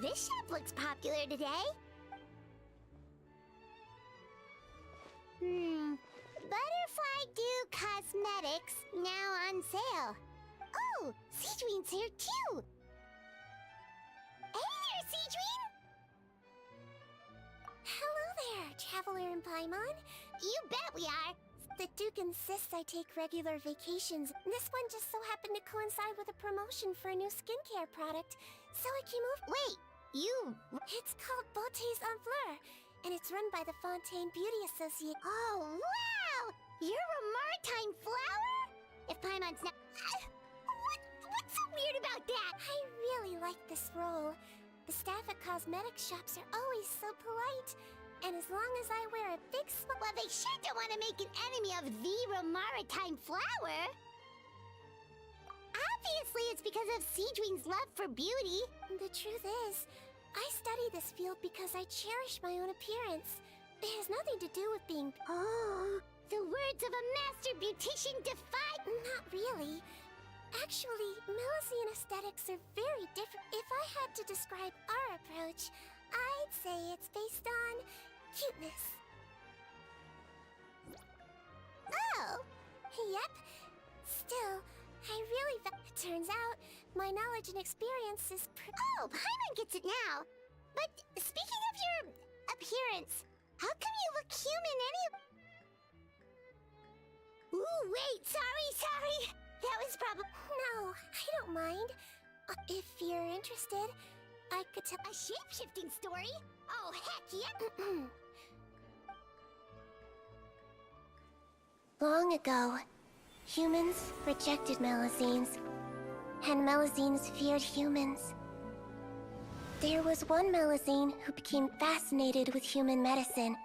This shop looks popular today. Butterfly Dew Cosmetics now on sale. Oh, Seedween's here too. Hey there, Seedween! Hello there, Traveler and Paimon. You bet we are. The Duke insists I take regular vacations. This one just so happened to coincide with a promotion for a new skincare product, so I came over. Wait, you... It's called Beautés en Fleur, and it's run by the Fontaine Beauty Association. Oh, wow! You're a maritime flower? If Paimon's not... What's so weird about that? I really like this role. The staff at cosmetics shops are always so polite. And as long as I wear a big smile... Well, they sure don't want to make an enemy of the maritime flower. Obviously, it's because of Seedween's love for beauty. The truth is, I study this field because I cherish my own appearance. It has nothing to do with being... Oh, the words of a master beautician defy... Not really. Actually, Melusine aesthetics are very different. If I had to describe our approach, I'd say it's based on cuteness. Oh! Yep. Still, I really... Turns out, my knowledge and experience is Oh, Paimon gets it now. But speaking of your appearance, how come you look human Ooh, wait, sorry. That was probably... No, I don't mind. If you're interested, I could tell... A shape-shifting story? Oh, heck yeah! Long ago, humans rejected Melusines, and Melusines feared humans. There was one Melusine who became fascinated with human medicine,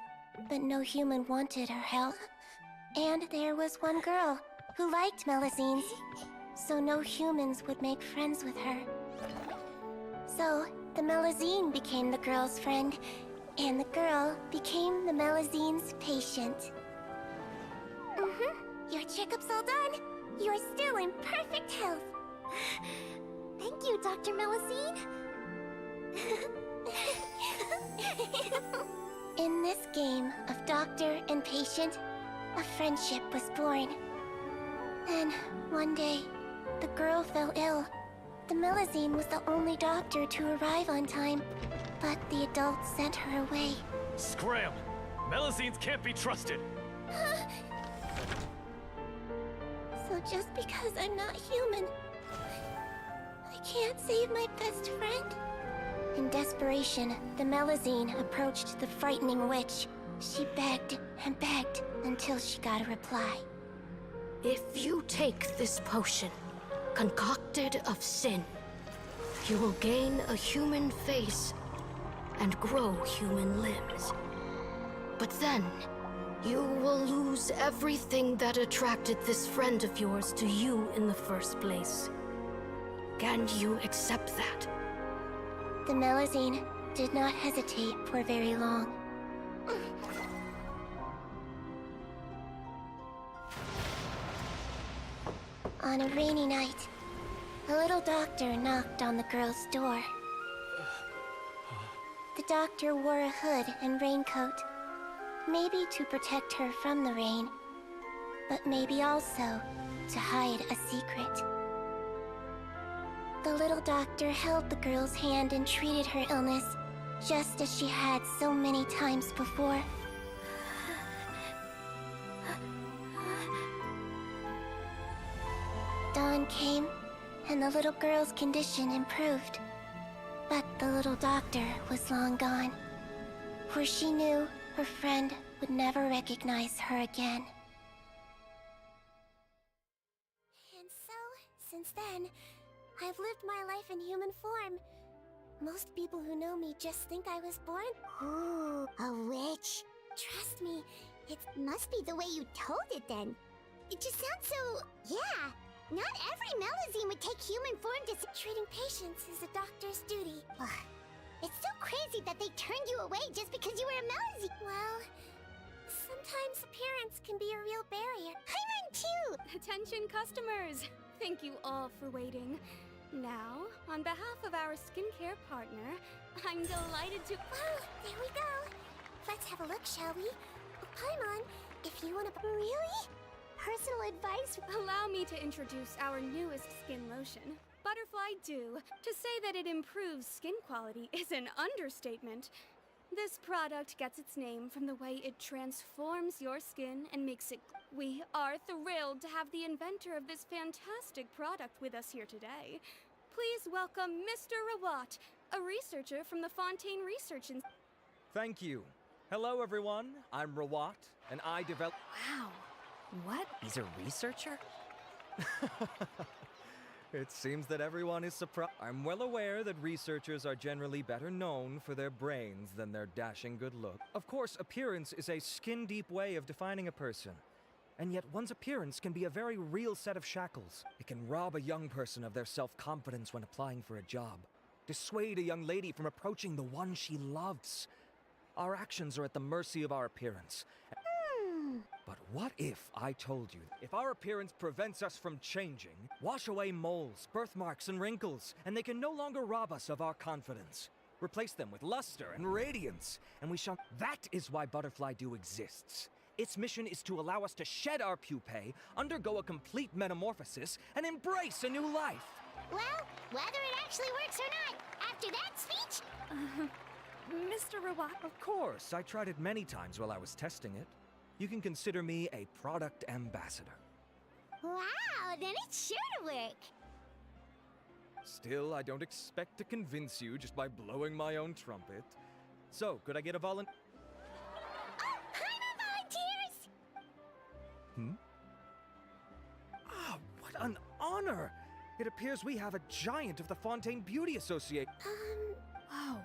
but no human wanted her help. And there was one girl who liked Melusines, so no humans would make friends with her. So, the Melusine became the girl's friend, and the girl became the Melusine's patient. Your checkup's all done. You're still in perfect health. Thank you, Dr. Melusine. In this game of doctor and patient, a friendship was born. Then, one day, the girl fell ill. The Melusine was the only doctor to arrive on time, but the adults sent her away. Scram! Melusines can't be trusted! So just because I'm not human, I can't save my best friend? In desperation, the Melusine approached the frightening witch. She begged and begged until she got a reply. If you take this potion, concocted of sin, you will gain a human face and grow human limbs. But then, you will lose everything that attracted this friend of yours to you in the first place. Can you accept that? The Melusine did not hesitate for very long. On a rainy night, a little doctor knocked on the girl's door. The doctor wore a hood and raincoat, maybe to protect her from the rain, but maybe also to hide a secret. The little doctor held the girl's hand and treated her illness, just as she had so many times before. Dawn came, and the little girl's condition improved. But the little doctor was long gone, for she knew her friend would never recognize her again. And so, since then, I've lived my life in human form. Most people who know me just think I was born. Ooh, a witch. Trust me, It must be the way you told it then. It just sounds so... yeah. Not every Melusine would take human form to... treating patients is a doctor's duty. Ugh. It's so crazy that they turned you away just because you were a Melusine. Well, sometimes appearance can be a real barrier. Paimon too! Attention customers! Thank you all for waiting. Now, on behalf of our skincare partner, I'm delighted to. Oh, there we go. Let's have a look, shall we? Paimon, if you want to. Really? Personal advice? Allow me to introduce our newest skin lotion, Butterfly Dew. To say that it improves skin quality is an understatement. This product gets its name from the way it transforms your skin and makes it. We are thrilled to have the inventor of this fantastic product with us here today. Please welcome Mr. Rawat, a researcher from the Fontaine Research Institute. Thank you. Hello, everyone. I'm Rawat, and I develop. Wow. What? He's a researcher? It seems that everyone is surprised. I'm well aware that researchers are generally better known for their brains than their dashing good look. Of course, appearance is a skin-deep way of defining a person. And yet one's appearance can be a very real set of shackles. It can rob a young person of their self-confidence when applying for a job, dissuade a young lady from approaching the one she loves. Our actions are at the mercy of our appearance. But what if I told you, if our appearance prevents us from changing, wash away moles, birthmarks, and wrinkles, and they can no longer rob us of our confidence. Replace them with luster and radiance, and we shall. That is why Butterfly Dew exists. Its mission is to allow us to shed our pupae, undergo a complete metamorphosis, and embrace a new life. Well, whether it actually works or not, after that speech, Mr. Rawat. Of course, I tried it many times while I was testing it. You can consider me a product ambassador. wow, then it's sure to work. Still, I don't expect to convince you just by blowing my own trumpet. So, could I get a volunteer? Oh, Paimon volunteers! Ah, what an honor! It appears we have a giant of the Fontaine Beauty Association. Whoa.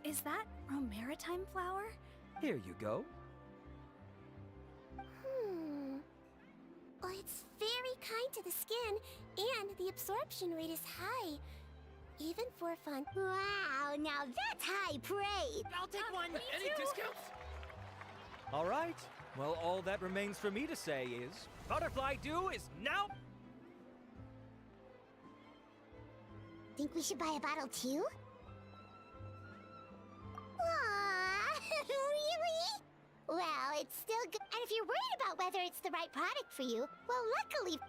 Is that Romaritime flower? Here you go. Well, it's very kind to the skin, and the absorption rate is high. Even for fun. Wow, now that's high praise. I'll take one. Any discounts? All right. Well, all that remains for me to say is, Butterfly Dew is now. Think we should buy a bottle too? Aww, really? Well, it's still good. And if you're worried about whether it's the right product for you, well, luckily.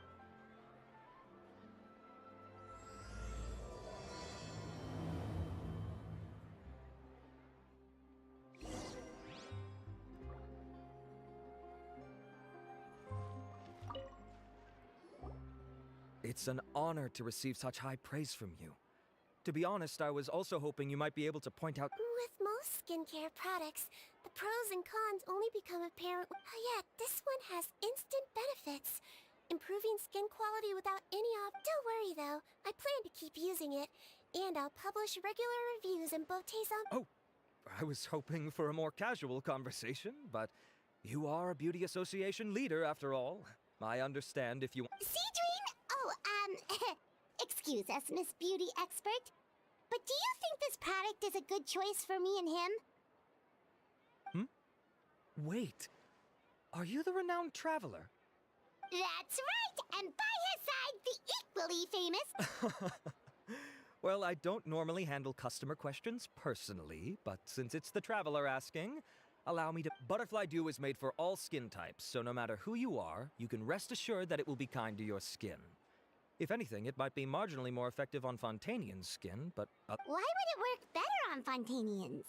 It's an honor to receive such high praise from you. To be honest, I was also hoping you might be able to point out. With most skincare products, the pros and cons only become apparent. Yet, this one has instant benefits. Improving skin quality without any Don't worry though, I plan to keep using it. And I'll publish regular reviews in Beauté's Oh, I was hoping for a more casual conversation, but you are a beauty association leader after all. I understand if you. Cedrine? Oh, excuse us, Miss Beauty Expert. But do you think this product is a good choice for me and him? Wait, are you the renowned traveler? That's right! And by his side, the equally famous. Well, I don't normally handle customer questions personally, but since it's the traveler asking, allow me to. Butterfly Dew is made for all skin types, so no matter who you are, you can rest assured that it will be kind to your skin. If anything, it might be marginally more effective on Fontainian's skin, but. Why would it work better on Fontainians?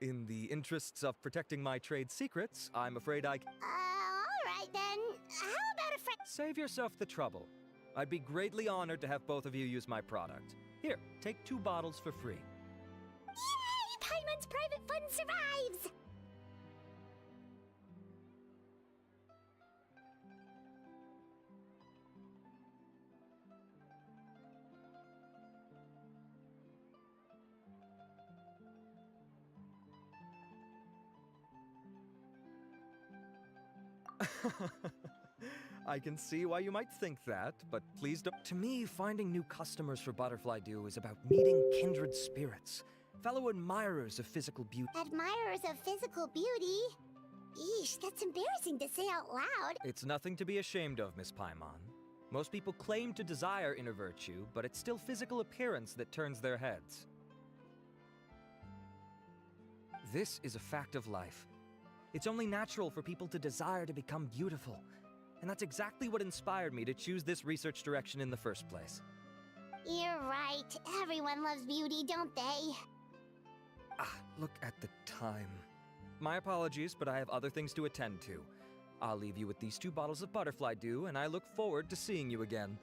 In the interests of protecting my trade secrets, I'm afraid I. Alright then. How about a friend? Save yourself the trouble. I'd be greatly honored to have both of you use my product. Here, take 2 bottles for free. Yay! Paimon's private fund survives! I can see why you might think that, but please don't. To me, finding new customers for Butterfly Dew is about meeting kindred spirits, fellow admirers of physical beauty. Admirers of physical beauty? Eesh, that's embarrassing to say out loud. It's nothing to be ashamed of, Miss Paimon. Most people claim to desire inner virtue, but it's still physical appearance that turns their heads. This is a fact of life. It's only natural for people to desire to become beautiful. And that's exactly what inspired me to choose this research direction in the first place. You're right. Everyone loves beauty, don't they? Ah, look at the time. My apologies, but I have other things to attend to. I'll leave you with these 2 bottles of butterfly dew, and I look forward to seeing you again.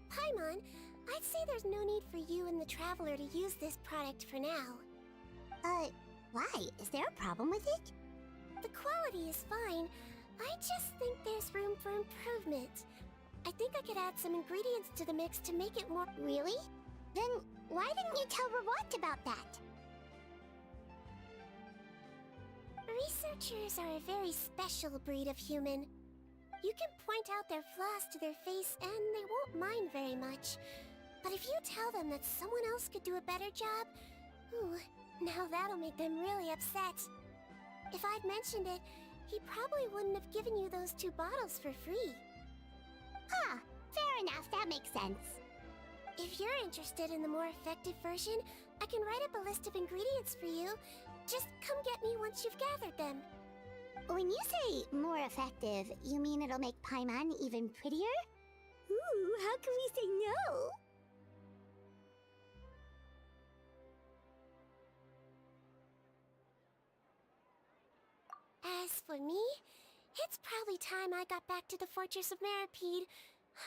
Paimon, I'd say there's no need for you and the Traveler to use this product for now. Why? Is there a problem with it? The quality is fine. I just think there's room for improvement. I think I could add some ingredients to the mix to make it more... Really? Then why didn't you tell Rawat about that? Researchers are a very special breed of human. You can point out their flaws to their face and they won't mind very much. But if you tell them that someone else could do a better job, ooh, now that'll make them really upset. If I'd mentioned it, he probably wouldn't have given you those 2 bottles for free. Huh, fair enough, that makes sense. If you're interested in the more effective version, I can write up a list of ingredients for you. Just come get me once you've gathered them. When you say more effective, you mean it'll make Paimon even prettier? Ooh, how can we say no? As for me, it's probably time I got back to the Fortress of Meripede.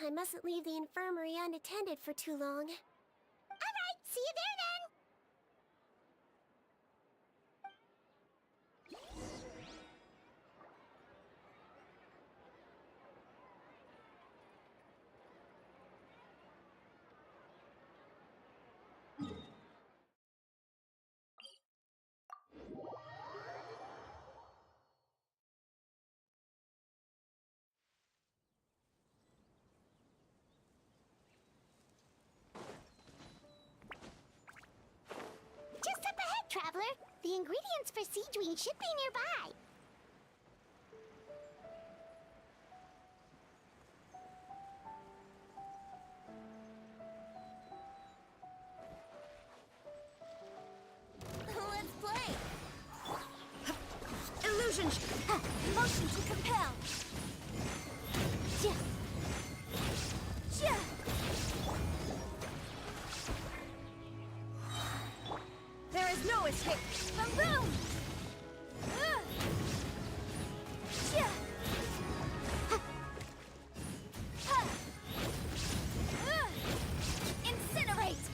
I mustn't leave the infirmary unattended for too long. Alright, see you there then! Just up ahead, Traveler. The ingredients for Siegewing should be nearby. Let's play! Illusion! Motion to compel! Yeah. Yeah. There is no escape! Boom! Yeah. Incinerate!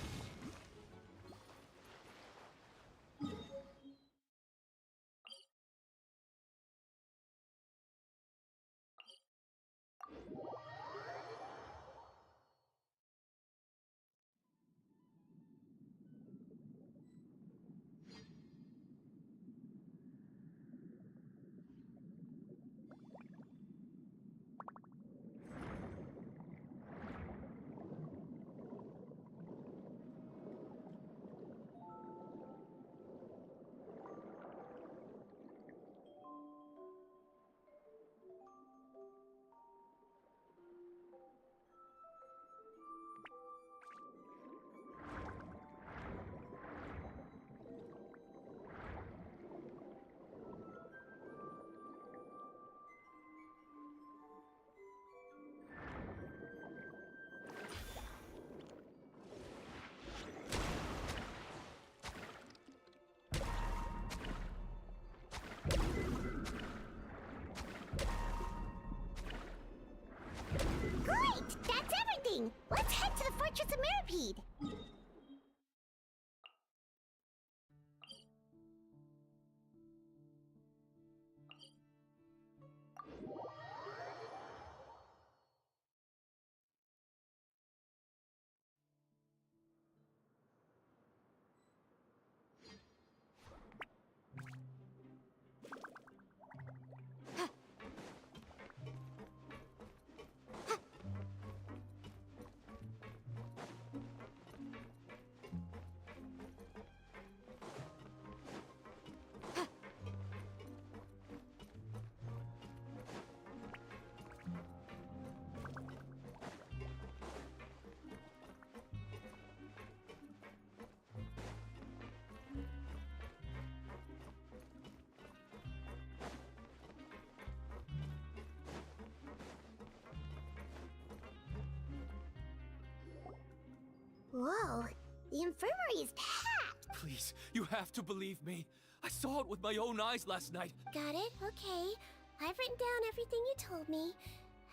Whoa, the infirmary is packed. Please, you have to believe me. I saw it with my own eyes last night. Got it? Okay. I've written down everything you told me.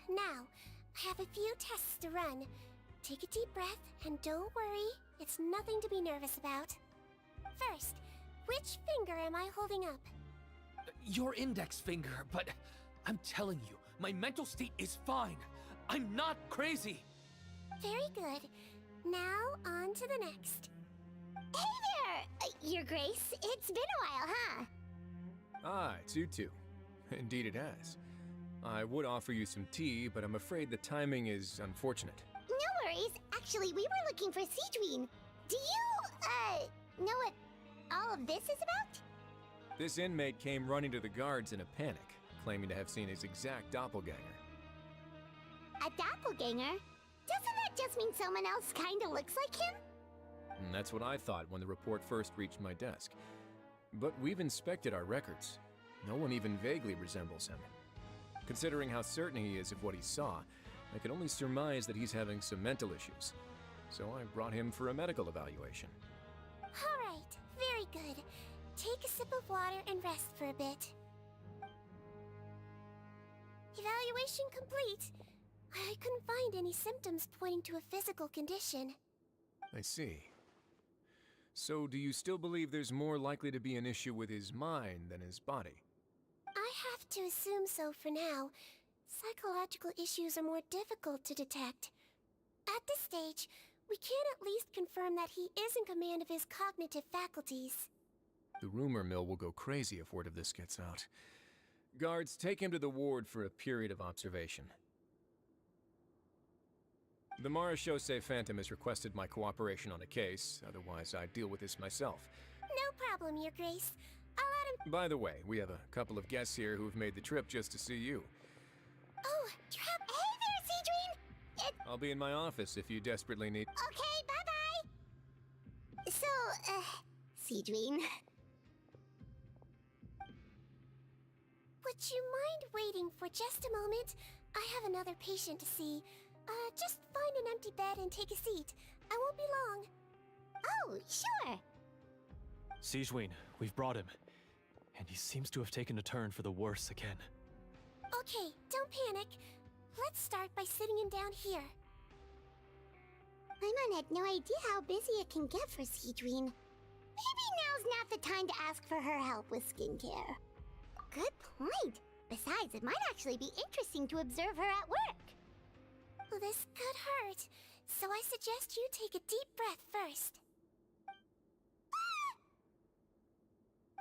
Now, I have a few tests to run. Take a deep breath, and don't worry, it's nothing to be nervous about. First, which finger am I holding up? Your index finger, but I'm telling you, my mental state is fine. I'm not crazy. Very good. Now, on to the next. Hey there, Your Grace. It's been a while, huh? Ah, it's you two. Indeed it has. I would offer you some tea, but I'm afraid the timing is unfortunate. No worries. Actually, we were looking for Sijuin. Do you, know what all of this is about? This inmate came running to the guards in a panic, claiming to have seen his exact doppelganger. A doppelganger? Doesn't that just mean someone else kinda looks like him? And that's what I thought when the report first reached my desk. But we've inspected our records. No one even vaguely resembles him. Considering how certain he is of what he saw, I can only surmise that he's having some mental issues. So I brought him for a medical evaluation. All right, very good. Take a sip of water and rest for a bit. Evaluation complete. I couldn't find any symptoms pointing to a physical condition. I see. So do you still believe there's more likely to be an issue with his mind than his body? I have to assume so for now. Psychological issues are more difficult to detect. At this stage, we can at least confirm that he is in command of his cognitive faculties. The rumor mill will go crazy if word of this gets out. Guards, take him to the ward for a period of observation. The Marechaussee Phantom has requested my cooperation on a case, otherwise I'd deal with this myself. No problem, Your Grace. I'll let him— By the way, we have a couple of guests here who've made the trip just to see you. Oh, Trap— Hey there, Sijuin! I'll be in my office if you desperately need— Okay, bye-bye! So, Sijuin, Would you mind waiting for just a moment? I have another patient to see. Just find an empty bed and take a seat. I won't be long. oh, sure. Sijuin, we've brought him. And he seems to have taken a turn for the worse again. Okay, don't panic. Let's start by sitting him down here. Paimon had no idea how busy it can get for Sijuin. Maybe now's not the time to ask for her help with skincare. Good point. Besides, it might actually be interesting to observe her at work. Well, this could hurt, so I suggest you take a deep breath first.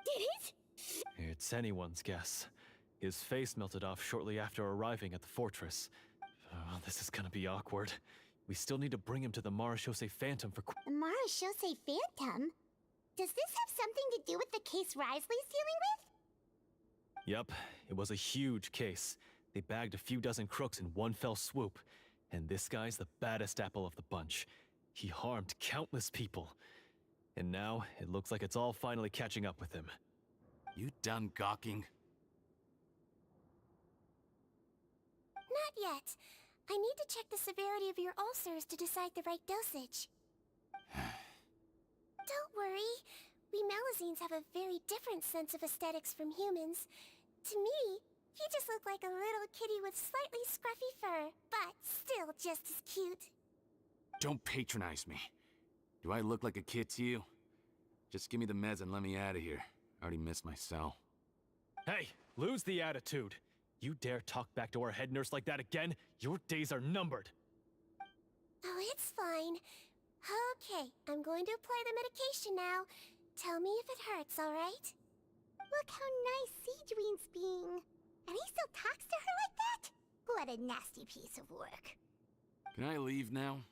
Did it? It's anyone's guess. His face melted off shortly after arriving at the fortress. This is gonna be awkward. We still need to bring him to the Marechaussee Phantom for The Marechaussee Phantom? Does this have something to do with the case Risley's dealing with? Yep, it was a huge case. They bagged a few dozen crooks in one fell swoop. And this guy's the baddest apple of the bunch. He harmed countless people. And now, it looks like it's all finally catching up with him. You done gawking? Not yet. I need to check the severity of your ulcers to decide the right dosage. Don't worry. We Melazines have a very different sense of aesthetics from humans. To me, he just looked like a little kitty with slightly scruffy fur, but still just as cute. Don't patronize me. Do I look like a kid to you? Just give me the meds and let me out of here. I already missed my cell. Hey, lose the attitude. You dare talk back to our head nurse like that again? Your days are numbered. Oh, it's fine. Okay, I'm going to apply the medication now. Tell me if it hurts, alright? Look how nice Sijuin's being. And he still talks to her like that? What a nasty piece of work. Can I leave now?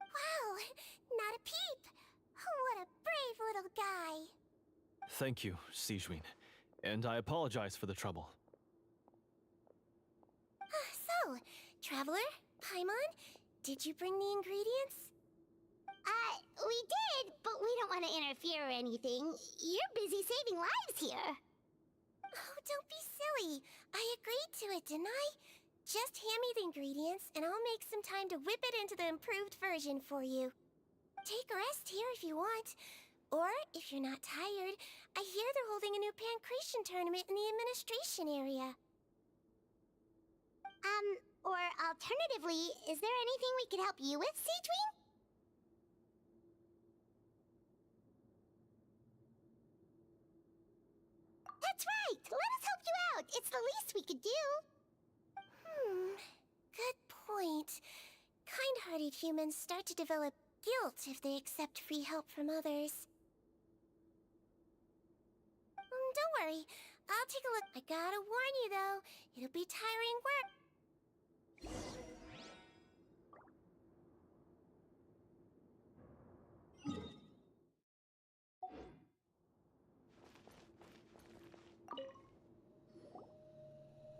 Wow, not a peep. What a brave little guy. Thank you, Sijuin. And I apologize for the trouble. So, Traveler, Paimon, did you bring the ingredients? We did, but we don't want to interfere or anything. You're busy saving lives here. Oh, don't be silly. I agreed to it, didn't I? Just hand me the ingredients, and I'll make some time to whip it into the improved version for you. Take a rest here if you want. Or, if you're not tired, I hear they're holding a new pancreation tournament in the administration area. Or alternatively, is there anything we could help you with, Seedween? That's right! Let us help you out! It's the least we could do! Good point. Kind-hearted humans start to develop guilt if they accept free help from others. Don't worry. I'll take a look. I gotta warn you, though. It'll be tiring work.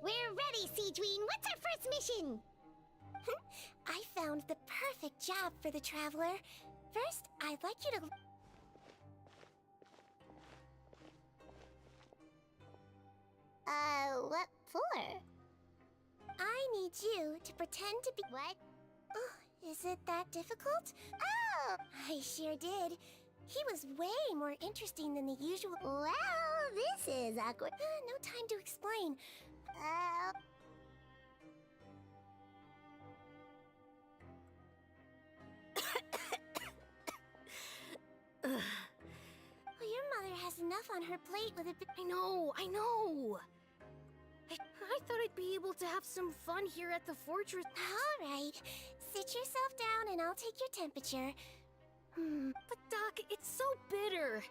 We're ready, Seedween! What's our first mission? I found the perfect job for the traveler. First, I'd like you to... What for? I need you to pretend to be... What? Oh, is it that difficult? Oh! I sure did. He was way more interesting than the usual... Well, this is awkward. No time to explain. Well, your mother has enough on her plate with it. I know. I thought I'd be able to have some fun here at the fortress. All right. Sit yourself down and I'll take your temperature. But Doc, it's so bitter.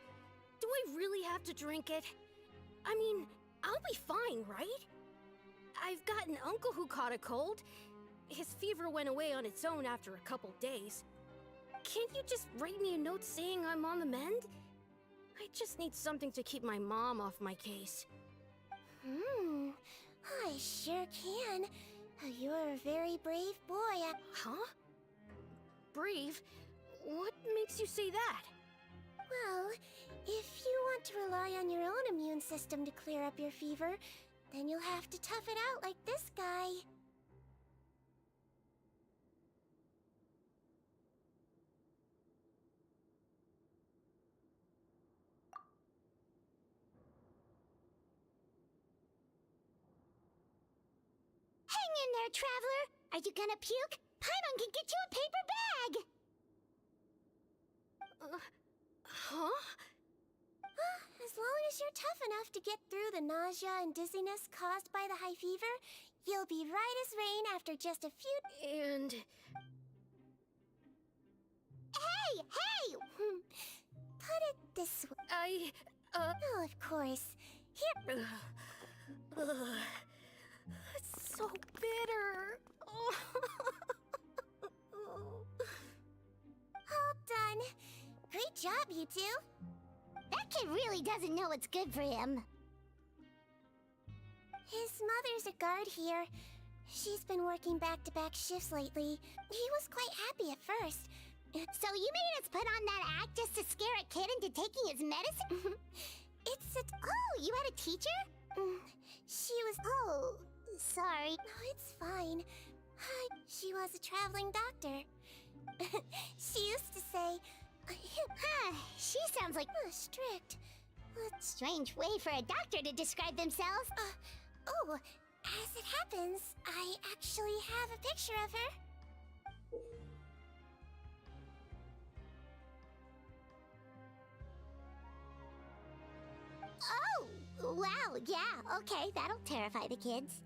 Do I really have to drink it? I mean, I'll be fine, right? I've got an uncle who caught a cold. His fever went away on its own after a couple days. Can't you just write me a note saying I'm on the mend? I just need something to keep my mom off my case. I sure can. You're a very brave boy. Huh? Brave? What makes you say that? Well, if you want to rely on your own immune system to clear up your fever, then you'll have to tough it out like this guy. Hang in there, traveler! Are you gonna puke? Paimon can get you a paper bag! Huh? As long as you're tough enough to get through the nausea and dizziness caused by the high fever, you'll be right as rain after just a few... And... Hey! Put it this way. Oh, of course. Here... It's so bitter. All done. Great job, you two. That kid really doesn't know what's good for him. His mother's a guard here. She's been working back-to-back shifts lately. He was quite happy at first. So you made us put on that act just to scare a kid into taking his medicine? It's a... Oh, you had a teacher? She was... Oh, sorry. No, it's fine. She was a traveling doctor. She used to say... She sounds like strict. strange way for a doctor to describe themselves. Oh, as it happens, I actually have a picture of her. Oh, wow, yeah, okay, that'll terrify the kids.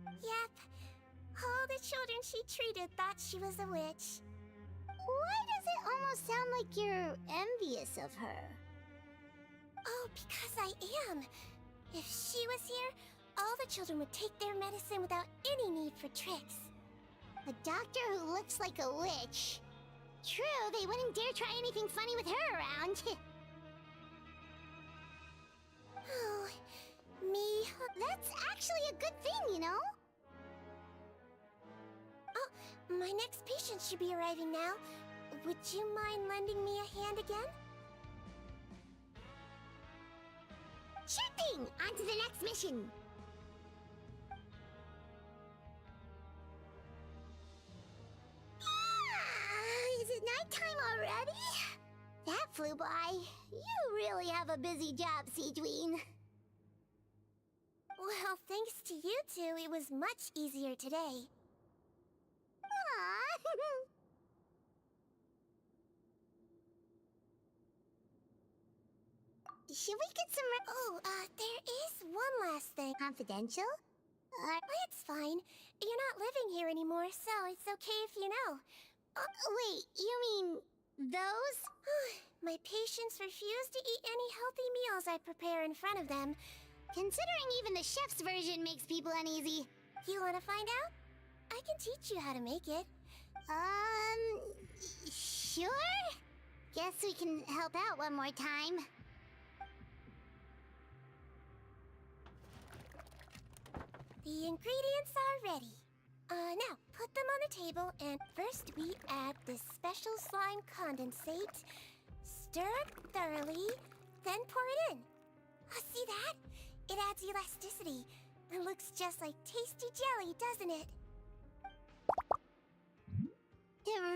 Yep. All the children she treated thought she was a witch. Why does it almost sound like you're envious of her? Oh, because I am. If she was here, all the children would take their medicine without any need for tricks. A doctor who looks like a witch. True, they wouldn't dare try anything funny with her around. Oh, me. That's actually a good thing, you know? Oh, my next patient should be arriving now. Would you mind lending me a hand again? Sure thing! On to the next mission! flew by. You really have a busy job, Seedween. Well, thanks to you two, it was much easier today. Aww. Should we get some... There is one last thing. Confidential? It's fine. You're not living here anymore, so it's okay if you know. Wait, you mean those? My patients refuse to eat any healthy meals I prepare in front of them. Considering even the chef's version makes people uneasy. You want to find out? I can teach you how to make it. Sure? Guess we can help out one more time. The ingredients are ready. Now, put them on the table, and first we add this special slime condensate. Stir it thoroughly, then pour it in. See that? It adds elasticity. It looks just like tasty jelly, doesn't it?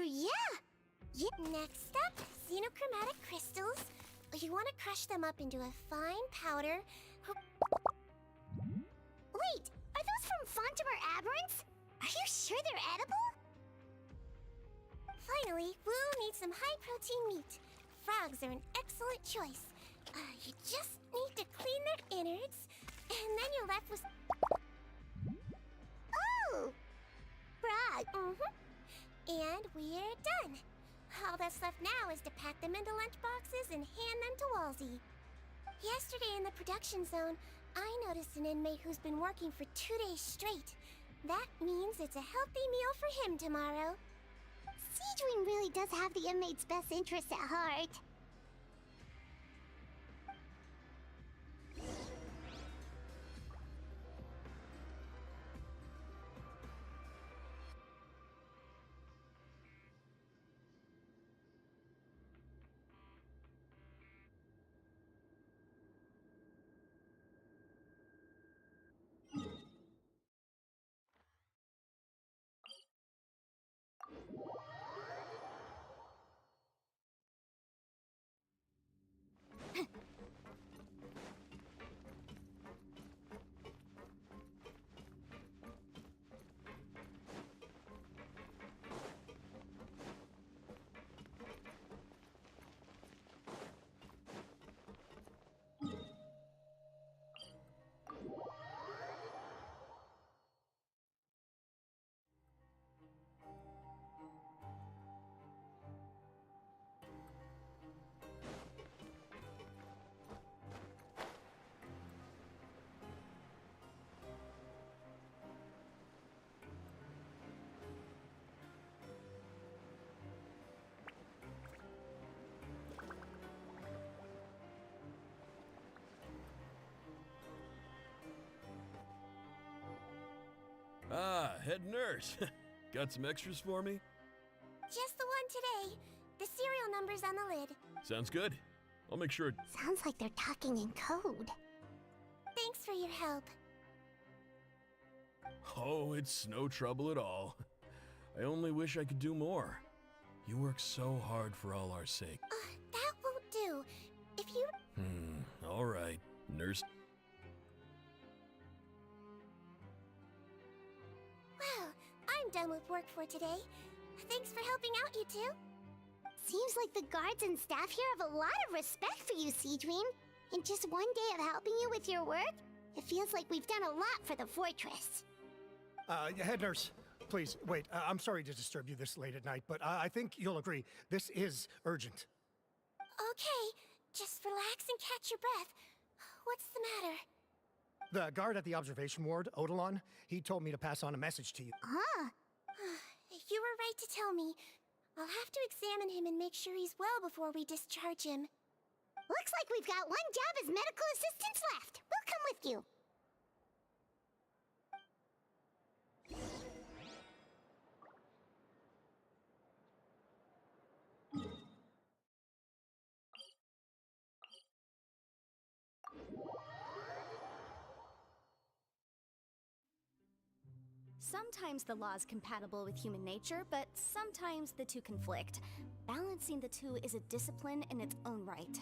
Yeah. Next up, xenochromatic crystals. You want to crush them up into a fine powder. Wait, are those from Fontimer Aberrants? Are you sure they're edible? Finally, we'll need some high-protein meat. Frogs are an excellent choice. You just need to clean their innards, and then you're left with... Oh! Frog. And we're done. All that's left now is to pack them into lunchboxes and hand them to Walsey. Yesterday in the production zone, I noticed an inmate who's been working for 2 days straight. That means it's a healthy meal for him tomorrow. Seedween really does have the inmate's best interests at heart. Ah, head nurse. Got some extras for me? Just the one today. The serial number's on the lid. Sounds good. I'll make sure. Sounds like they're talking in code. Thanks for your help. Oh, it's no trouble at all. I only wish I could do more. You work so hard for all our sake. That won't do. If you... All right, nurse. Well, I'm done with work for today. Thanks for helping out, you two. Seems like the guards and staff here have a lot of respect for you, Seedween. In just one day of helping you with your work, it feels like we've done a lot for the fortress. Head nurse, please, wait. I'm sorry to disturb you this late at night, but I think you'll agree, this is urgent. Okay, just relax and catch your breath. What's the matter? The guard at the observation ward, Odilon, he told me to pass on a message to you. Huh? You were right to tell me. I'll have to examine him and make sure he's well before we discharge him. Looks like we've got one job as medical assistants left. We'll come with you. Sometimes the law is compatible with human nature, but sometimes the two conflict. Balancing the two is a discipline in its own right.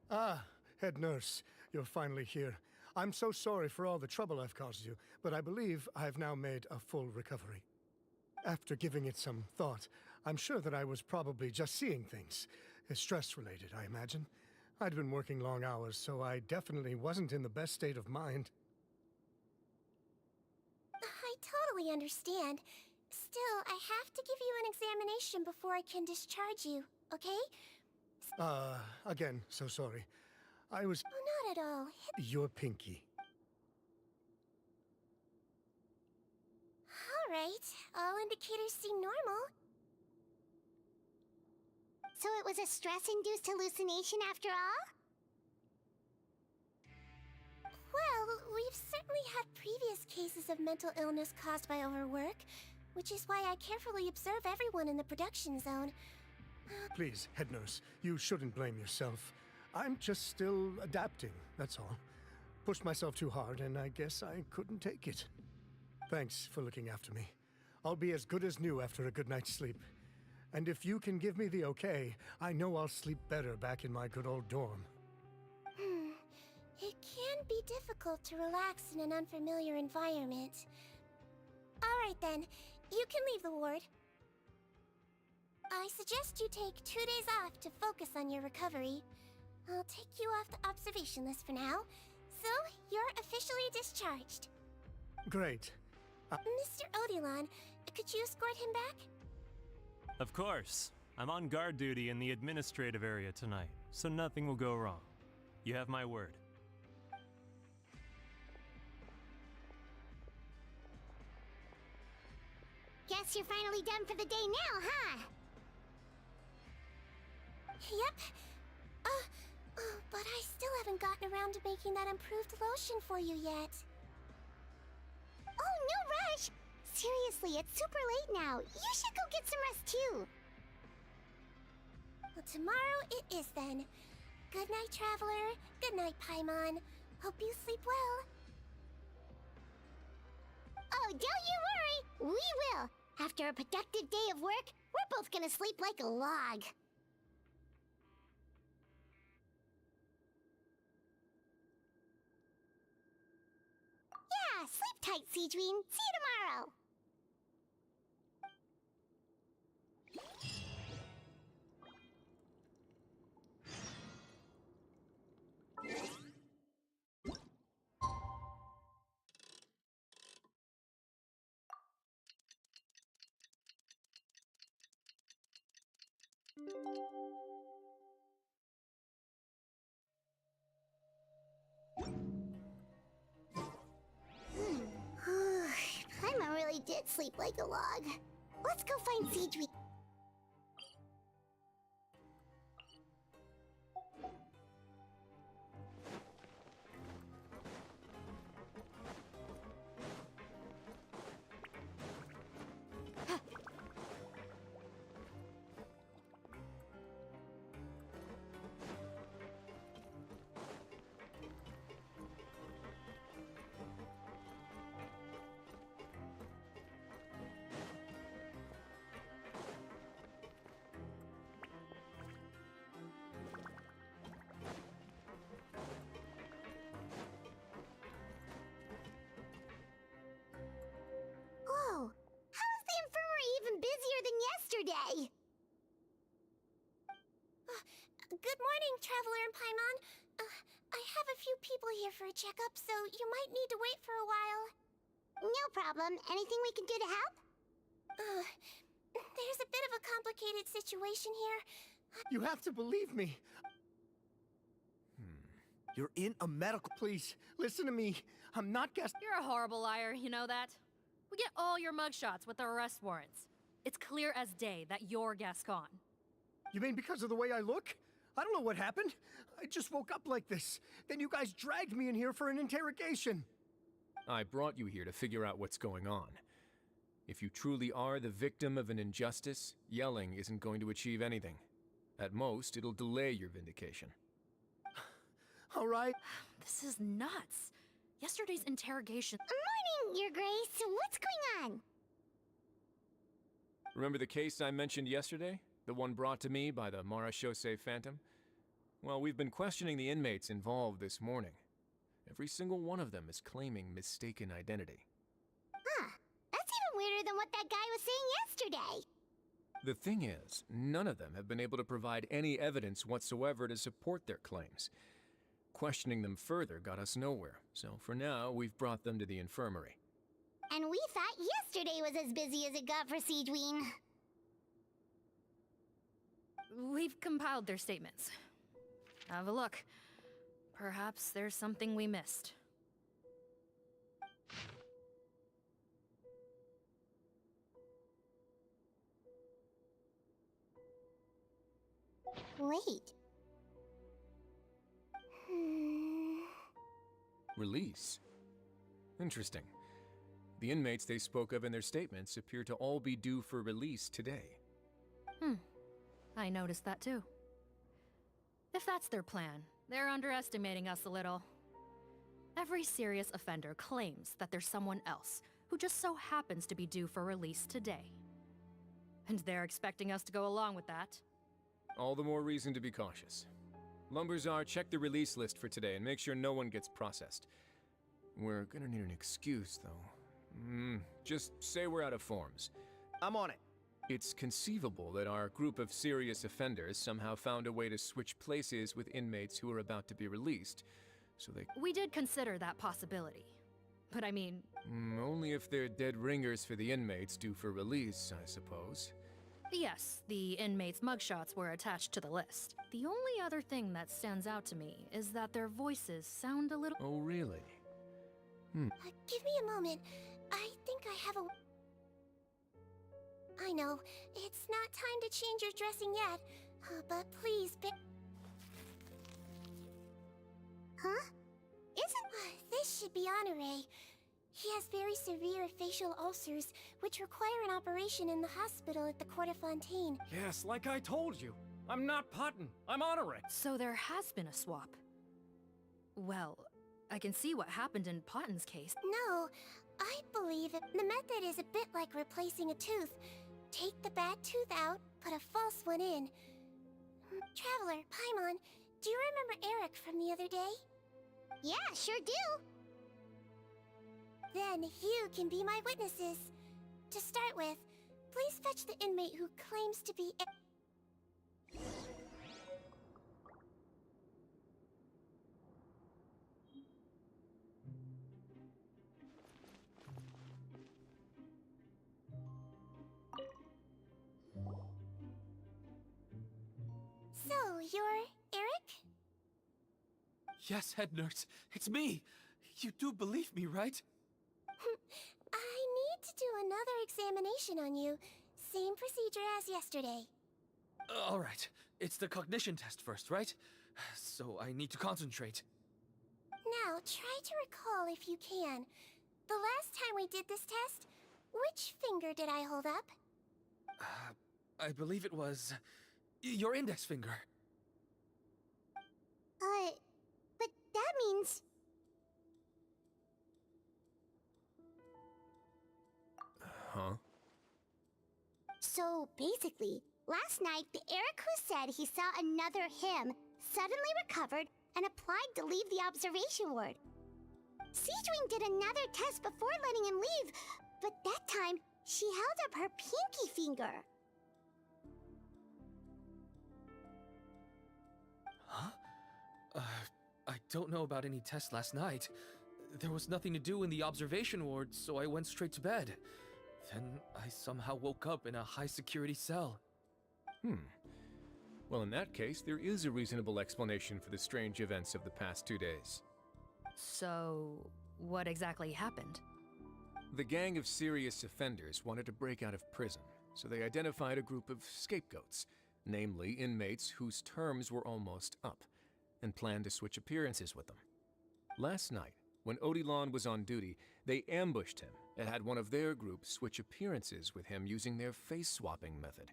Ah, head nurse, you're finally here. I'm so sorry for all the trouble I've caused you, but I believe I've now made a full recovery. After giving it some thought, I'm sure that I was probably just seeing things. Stress-related, I imagine. I'd been working long hours, so I definitely wasn't in the best state of mind. I totally understand. Still, I have to give you an examination before I can discharge you, okay? Again, so sorry. I was... Oh, not at all. Your pinky. All right. All indicators seem normal. So it was a stress-induced hallucination after all? Well, we've certainly had previous cases of mental illness caused by overwork, which is why I carefully observe everyone in the production zone. Please, head nurse, you shouldn't blame yourself. I'm just still adapting, that's all. Pushed myself too hard, and I guess I couldn't take it. Thanks for looking after me. I'll be as good as new after a good night's sleep. And if you can give me the okay, I know I'll sleep better back in my good old dorm. It can be difficult to relax in an unfamiliar environment. All right then, you can leave the ward. I suggest you take 2 days off to focus on your recovery. I'll take you off the observation list for now, so you're officially discharged. Great. Mr. Odilon, could you escort him back? Of course. I'm on guard duty in the administrative area tonight, so nothing will go wrong. You have my word. Guess you're finally done for the day now, huh? Yep. But I still haven't gotten around to making that improved lotion for you yet. Oh, no rush! Seriously, it's super late now. You should go get some rest too. Well, tomorrow it is then. Good night, Traveler. Good night, Paimon. Hope you sleep well. Oh, don't you worry! We will! After a productive day of work, we're both gonna sleep like a log. Yeah, sleep tight, Siegeween. See you tomorrow! Paimon really did sleep like a log. Let's go find Siegeween. Whoa! How is the infirmary even busier than yesterday? Good morning, Traveler and Paimon. I have a few people here for a checkup, so you might need to wait for a while. No problem. Anything we can do to help? There's a bit of a complicated situation here. You have to believe me. You're in a medical... Please, listen to me. I'm not You're a horrible liar, you know that? We get all your mugshots with the arrest warrants. It's clear as day that you're Gascon. You mean because of the way I look? I don't know what happened. I just woke up like this. Then you guys dragged me in here for an interrogation. I brought you here to figure out what's going on. If you truly are the victim of an injustice, yelling isn't going to achieve anything. At most, it'll delay your vindication. All right. This is nuts. Yesterday's interrogation... Morning, Your Grace. What's going on? Remember the case I mentioned yesterday? The one brought to me by the Marechaussee Phantom? Well, we've been questioning the inmates involved this morning. Every single one of them is claiming mistaken identity. Huh. That's even weirder than what that guy was saying yesterday. The thing is, none of them have been able to provide any evidence whatsoever to support their claims. Questioning them further got us nowhere, so for now, we've brought them to the infirmary. And we thought yesterday was as busy as it got for Siegeween. We've compiled their statements. Have a look. Perhaps there's something we missed. Wait. Release? Interesting. The inmates they spoke of in their statements appear to all be due for release today. I noticed that too. If that's their plan, they're underestimating us a little. Every serious offender claims that there's someone else who just so happens to be due for release today. And they're expecting us to go along with that. All the more reason to be cautious. Lumberzar, check the release list for today and make sure no one gets processed. We're gonna need an excuse, though. Just say we're out of forms. I'm on it. It's conceivable that our group of serious offenders somehow found a way to switch places with inmates who are about to be released, so they... We did consider that possibility. But I mean... only if they're dead ringers for the inmates due for release, I suppose. Yes, the inmates' mugshots were attached to the list. The only other thing that stands out to me is that their voices sound a little... Oh, really? Give me a moment. I think I have a... I know, it's not time to change your dressing yet, but please Huh? This should be Honore. He has very severe facial ulcers, which require an operation in the hospital at the Court of Fontaine. Yes, like I told you. I'm not Putton. I'm Honore. So there has been a swap. Well, I can see what happened in Potton's case. No, I believe the method is a bit like replacing a tooth. Take the bad tooth out, put a false one in. Traveler, Paimon, do you remember Eric from the other day? Yeah, sure do. Then you can be my witnesses. To start with, please fetch the inmate who claims to be... So, you're Eric? Yes, head nurse. It's me. You do believe me, right? I need to do another examination on you. Same procedure as yesterday. All right. It's the cognition test first, right? So I need to concentrate. Now, try to recall if you can. The last time we did this test, which finger did I hold up? I believe it was... your index finger. But that means... Huh? So, basically, last night, the Eric who said he saw another him suddenly recovered and applied to leave the observation ward. Siegeween did another test before letting him leave, but that time, she held up her pinky finger. Huh? I don't know about any tests last night. There was nothing to do in the observation ward, so I went straight to bed. Then I somehow woke up in a high-security cell. Well, in that case, there is a reasonable explanation for the strange events of the past 2 days. So, what exactly happened? The gang of serious offenders wanted to break out of prison, so they identified a group of scapegoats, namely inmates whose terms were almost up, and planned to switch appearances with them. Last night, when Odilon was on duty, they ambushed him and had one of their group switch appearances with him using their face-swapping method.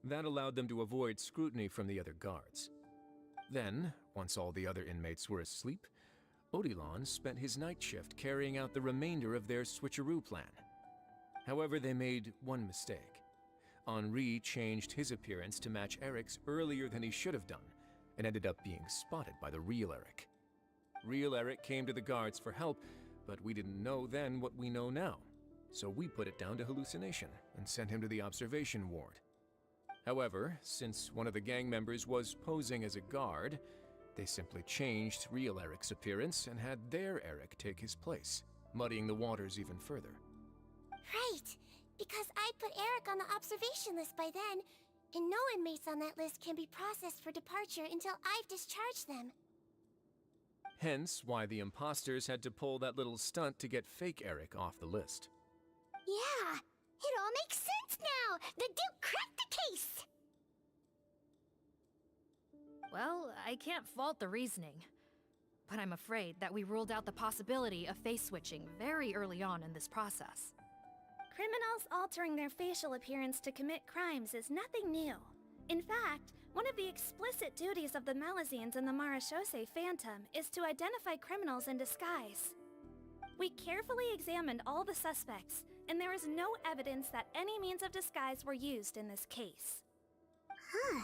That allowed them to avoid scrutiny from the other guards. Then, once all the other inmates were asleep, Odilon spent his night shift carrying out the remainder of their switcheroo plan. However, they made one mistake. Henri changed his appearance to match Eric's earlier than he should have done, and ended up being spotted by the real Eric. Real Eric came to the guards for help, but we didn't know then what we know now, so we put it down to hallucination and sent him to the observation ward. However, since one of the gang members was posing as a guard, they simply changed real Eric's appearance and had their Eric take his place, muddying the waters even further. Right, because I put Eric on the observation list by then, and no inmates on that list can be processed for departure until I've discharged them. Hence why the imposters had to pull that little stunt to get fake Eric off the list. Yeah, it all makes sense now. The Duke cracked the case. Well, I can't fault the reasoning. But I'm afraid that we ruled out the possibility of face switching very early on in this process. Criminals altering their facial appearance to commit crimes is nothing new. In fact, one of the explicit duties of the Malazines in the Marachose Phantom is to identify criminals in disguise. We carefully examined all the suspects, and there is no evidence that any means of disguise were used in this case. Huh.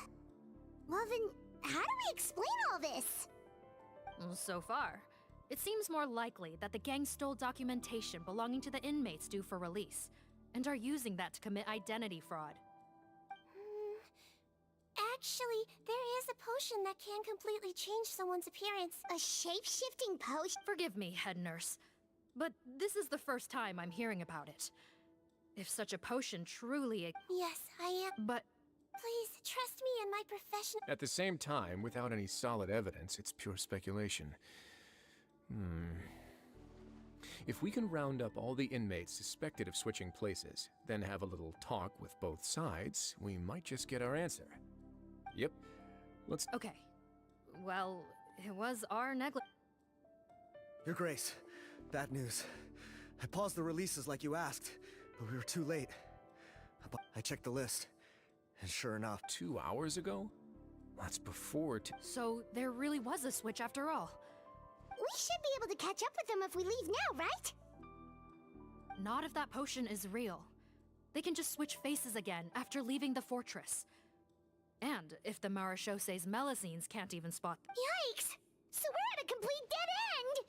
Well then, how do we explain all this? So far, it seems more likely that the gang stole documentation belonging to the inmates due for release, and are using that to commit identity fraud. Actually, there is a potion that can completely change someone's appearance. A shape-shifting potion? Forgive me, head nurse, but this is the first time I'm hearing about it. If such a potion truly... Yes, I am. But... Please, trust me in my profession. At the same time, without any solid evidence, it's pure speculation. If we can round up all the inmates suspected of switching places, then have a little talk with both sides, we might just get our answer. Yep. Let's... Okay. Well, it was our negligence. Your Grace, bad news. I paused the releases like you asked, but we were too late. I checked the list, and sure enough... 2 hours ago? That's before So there really was a switch after all. We should be able to catch up with them if we leave now, right? Not if that potion is real. They can just switch faces again after leaving the fortress. And if the Marachose's Melazines can't even spot them. Yikes! So we're at a complete dead end!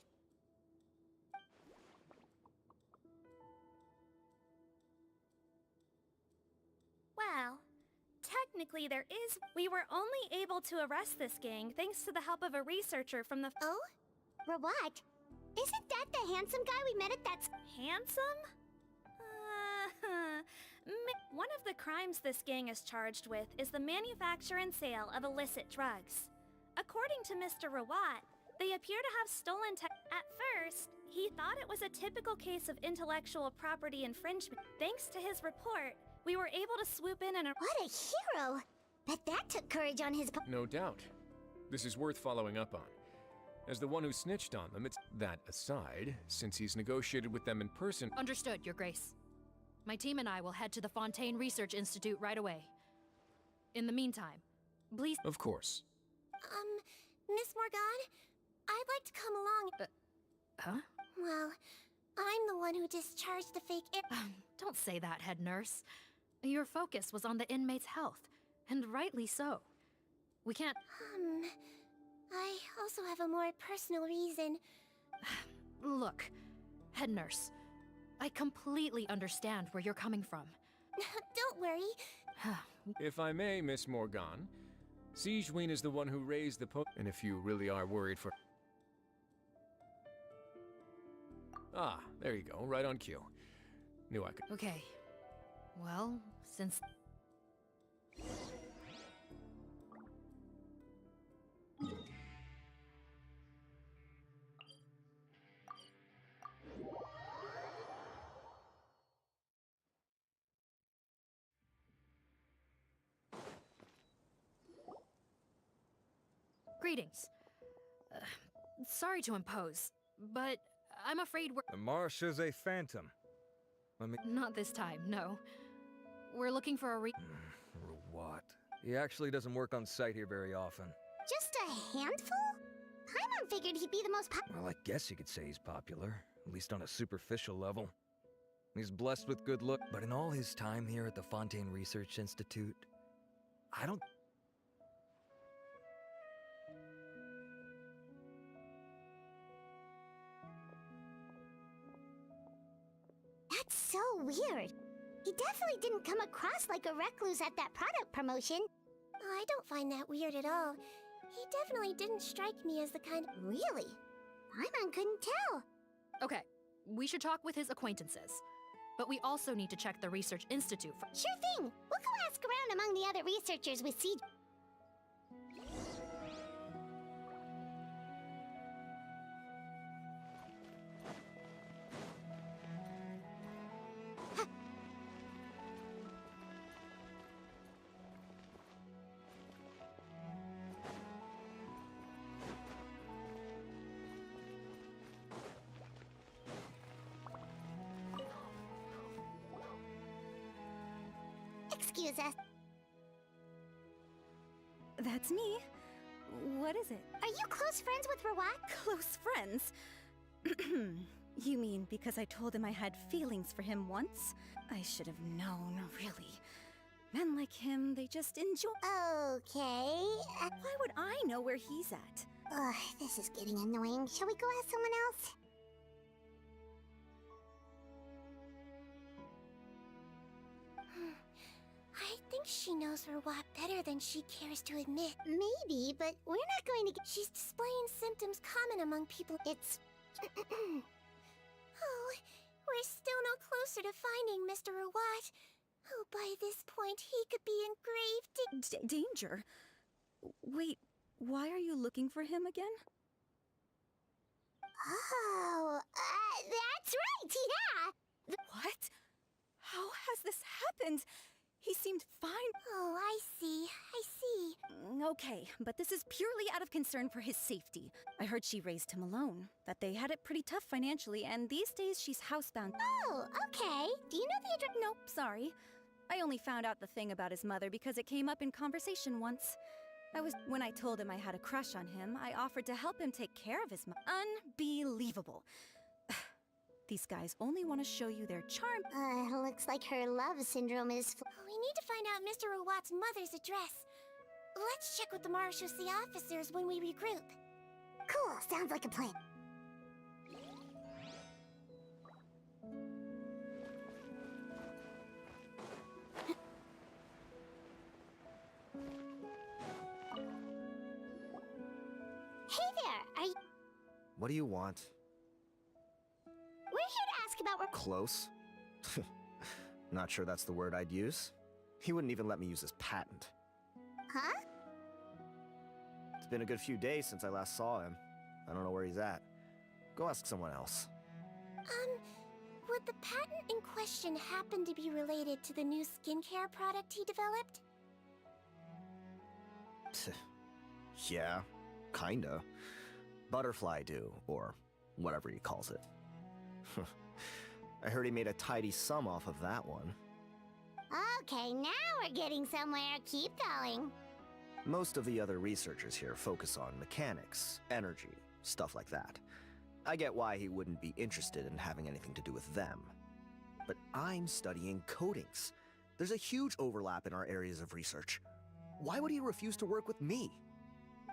Well, technically there is... We were only able to arrest this gang thanks to the help of a researcher from the... Oh? Rawat? Isn't that the handsome guy we met at that... Handsome? One of the crimes this gang is charged with is the manufacture and sale of illicit drugs. According to Mr. Rawat, they appear to have stolen At first, he thought it was a typical case of intellectual property infringement. Thanks to his report, we were able to swoop in and... What a hero! Bet that took courage on his part. No doubt. This is worth following up on. As the one who snitched on them, it's... That aside, since he's negotiated with them in person... Understood, Your Grace. My team and I will head to the Fontaine Research Institute right away. In the meantime, please... Of course. Miss Morgan, I'd like to come along. Huh? Well, I'm the one who discharged the fake Don't say that, head nurse. Your focus was on the inmate's health, and rightly so. We can't... I also have a more personal reason. Look, head nurse, I completely understand where you're coming from. Don't worry. If I may, Miss Morgan, Sigewinne is the one who raised the and if you really are worried for... Ah, there you go, right on cue. Knew I could... Okay. Well, since... Greetings. Sorry to impose, but I'm afraid we're... The marsh is a phantom. Not this time, no. We're looking for a What? He actually doesn't work on site here very often. Just a handful? Paimon figured he'd be the most Well, I guess you could say he's popular, at least on a superficial level. He's blessed with good look, but in all his time here at the Fontaine Research Institute, I don't... That's so weird. He definitely didn't come across like a recluse at that product promotion. I don't find that weird at all. He definitely didn't strike me as the kind. Really? Paimon couldn't tell. Okay, we should talk with his acquaintances. But we also need to check the Research Institute for... Sure thing. We'll go ask around among the other researchers with Siege. Excuse us. That's me. What is it? Are you close friends with Rawat? Close friends? You mean because I told him I had feelings for him once? I should have known, really. Men like him, they just enjoy. Okay. Why would I know where he's at? Ugh, this is getting annoying. Shall we go ask someone else? I think she knows Rawat better than she cares to admit. Maybe, but we're not going to get... She's displaying symptoms common among people. It's... Oh, we're still no closer to finding Mr. Rawat. Oh, by this point, he could be in grave danger? Wait, why are you looking for him again? Oh, that's right, yeah! What? How has this happened? He seemed fine. Oh, I see. Okay, but this is purely out of concern for his safety. I heard she raised him alone, that they had it pretty tough financially, and these days she's housebound. Oh, okay. Do you know the address? Nope, sorry. I only found out the thing about his mother because it came up in conversation once. When I told him I had a crush on him, I offered to help him take care of his mother. Unbelievable. These guys only want to show you their charm. Looks like her love syndrome is... We need to find out Mr. Rawat's mother's address. Let's check with the Marechaussee officers when we regroup. Cool, sounds like a plan. Hey there, What do you want? We're here to ask about... Close? Not sure that's the word I'd use. He wouldn't even let me use his patent. Huh? It's been a good few days since I last saw him. I don't know where he's at. Go ask someone else. Would the patent in question happen to be related to the new skincare product he developed? Yeah, kinda. Butterfly Dew, or whatever he calls it. I heard he made a tidy sum off of that one. Okay, now we're getting somewhere. Keep going. Most of the other researchers here focus on mechanics, energy, stuff like that. I get why he wouldn't be interested in having anything to do with them. But I'm studying coatings. There's a huge overlap in our areas of research. Why would he refuse to work with me?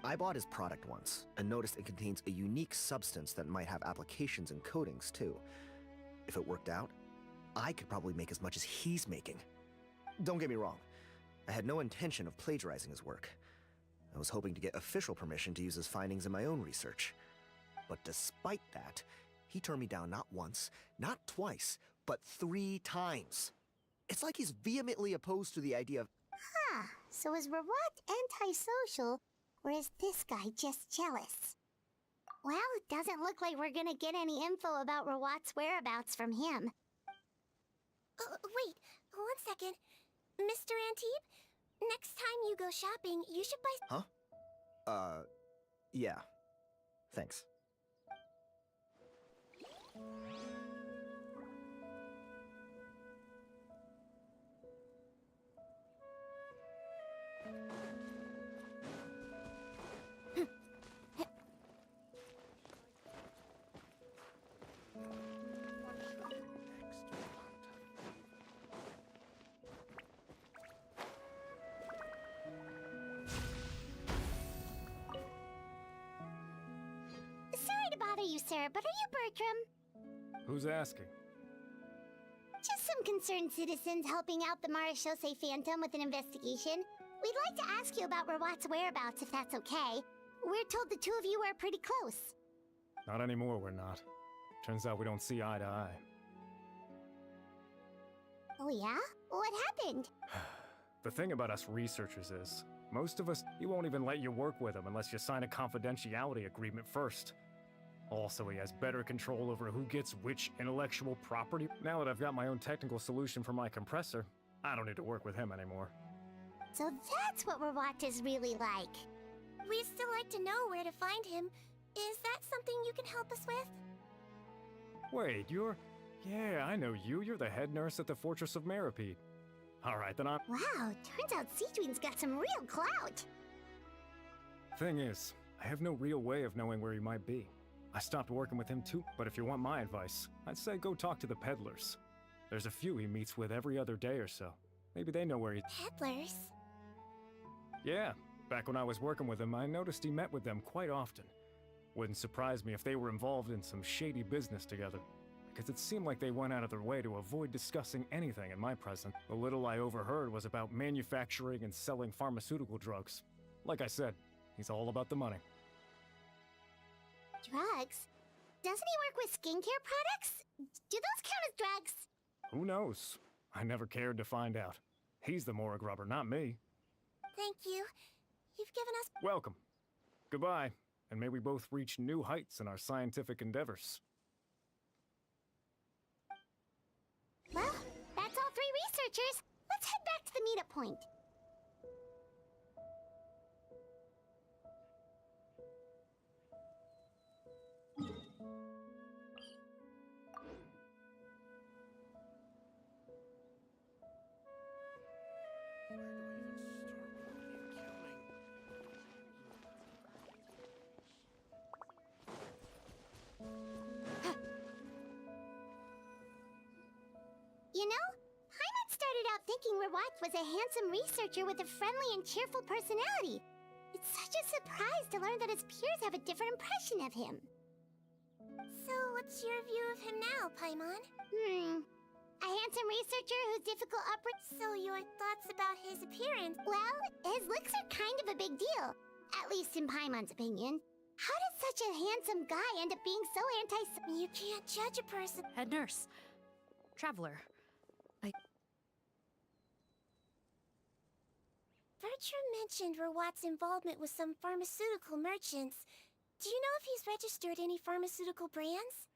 I bought his product once, and noticed it contains a unique substance that might have applications in coatings, too. If it worked out, I could probably make as much as he's making. Don't get me wrong, I had no intention of plagiarizing his work. I was hoping to get official permission to use his findings in my own research. But despite that, he turned me down not once, not twice, but 3 times. It's like he's vehemently opposed to the idea of... Huh, so is Rawat antisocial, or is this guy just jealous? Well, it doesn't look like we're gonna get any info about Rawat's whereabouts from him. Wait, 1 second. Mr. Antibes, next time you go shopping, you should buy... Huh? Yeah. Thanks. Sorry to bother you, sir, but are you Bertram? Who's asking? Just some concerned citizens helping out the Marechaussee Phantom with an investigation. We'd like to ask you about Rawat's whereabouts, if that's okay. We're told the two of you are pretty close. Not anymore, we're not. Turns out we don't see eye to eye. Oh yeah? What happened? The thing about us researchers is, most of us, he won't even let you work with him unless you sign a confidentiality agreement first. Also, he has better control over who gets which intellectual property. Now that I've got my own technical solution for my compressor, I don't need to work with him anymore. So that's what Rawat is really like. We'd still like to know where to find him. Is that something you can help us with? Wait, you're... Yeah, I know you. You're the head nurse at the Fortress of Meripede. Alright, then I'm... Wow, turns out Seedween's got some real clout. Thing is, I have no real way of knowing where he might be. I stopped working with him too, but if you want my advice, I'd say go talk to the peddlers. There's a few he meets with every other day or so. Maybe they know where he... Peddlers? Yeah, back when I was working with him, I noticed he met with them quite often. Wouldn't surprise me if they were involved in some shady business together, because it seemed like they went out of their way to avoid discussing anything in my presence. The little I overheard was about manufacturing and selling pharmaceutical drugs. Like I said, he's all about the money. Drugs? Doesn't he work with skincare products? Do those count as drugs? Who knows? I never cared to find out. He's the morgue rubber, not me. Thank you. You've given us... Welcome. Goodbye, and may we both reach new heights in our scientific endeavors. Well, that's all three researchers. Let's head back to the meetup point. You know, Paimon started out thinking Rawat was a handsome researcher with a friendly and cheerful personality. It's such a surprise to learn that his peers have a different impression of him. So, what's your view of him now, Paimon? A handsome researcher whose difficult upbringing... So, your thoughts about his appearance? Well, his looks are kind of a big deal. At least in Paimon's opinion. How does such a handsome guy end up being so You can't judge a person. Head nurse. Traveler. Bertram mentioned Rawat's involvement with some pharmaceutical merchants. Do you know if he's registered any pharmaceutical brands?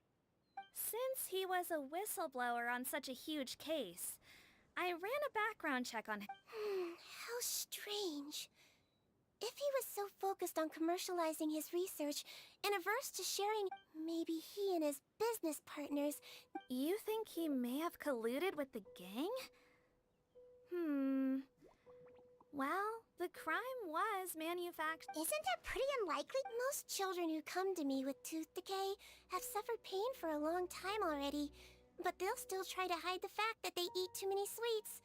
Since he was a whistleblower on such a huge case, I ran a background check on him. How strange. If he was so focused on commercializing his research and averse to sharing, maybe he and his business partners... You think he may have colluded with the gang? Well, the crime was manufactured. Isn't that pretty unlikely? Most children who come to me with tooth decay have suffered pain for a long time already, but they'll still try to hide the fact that they eat too many sweets.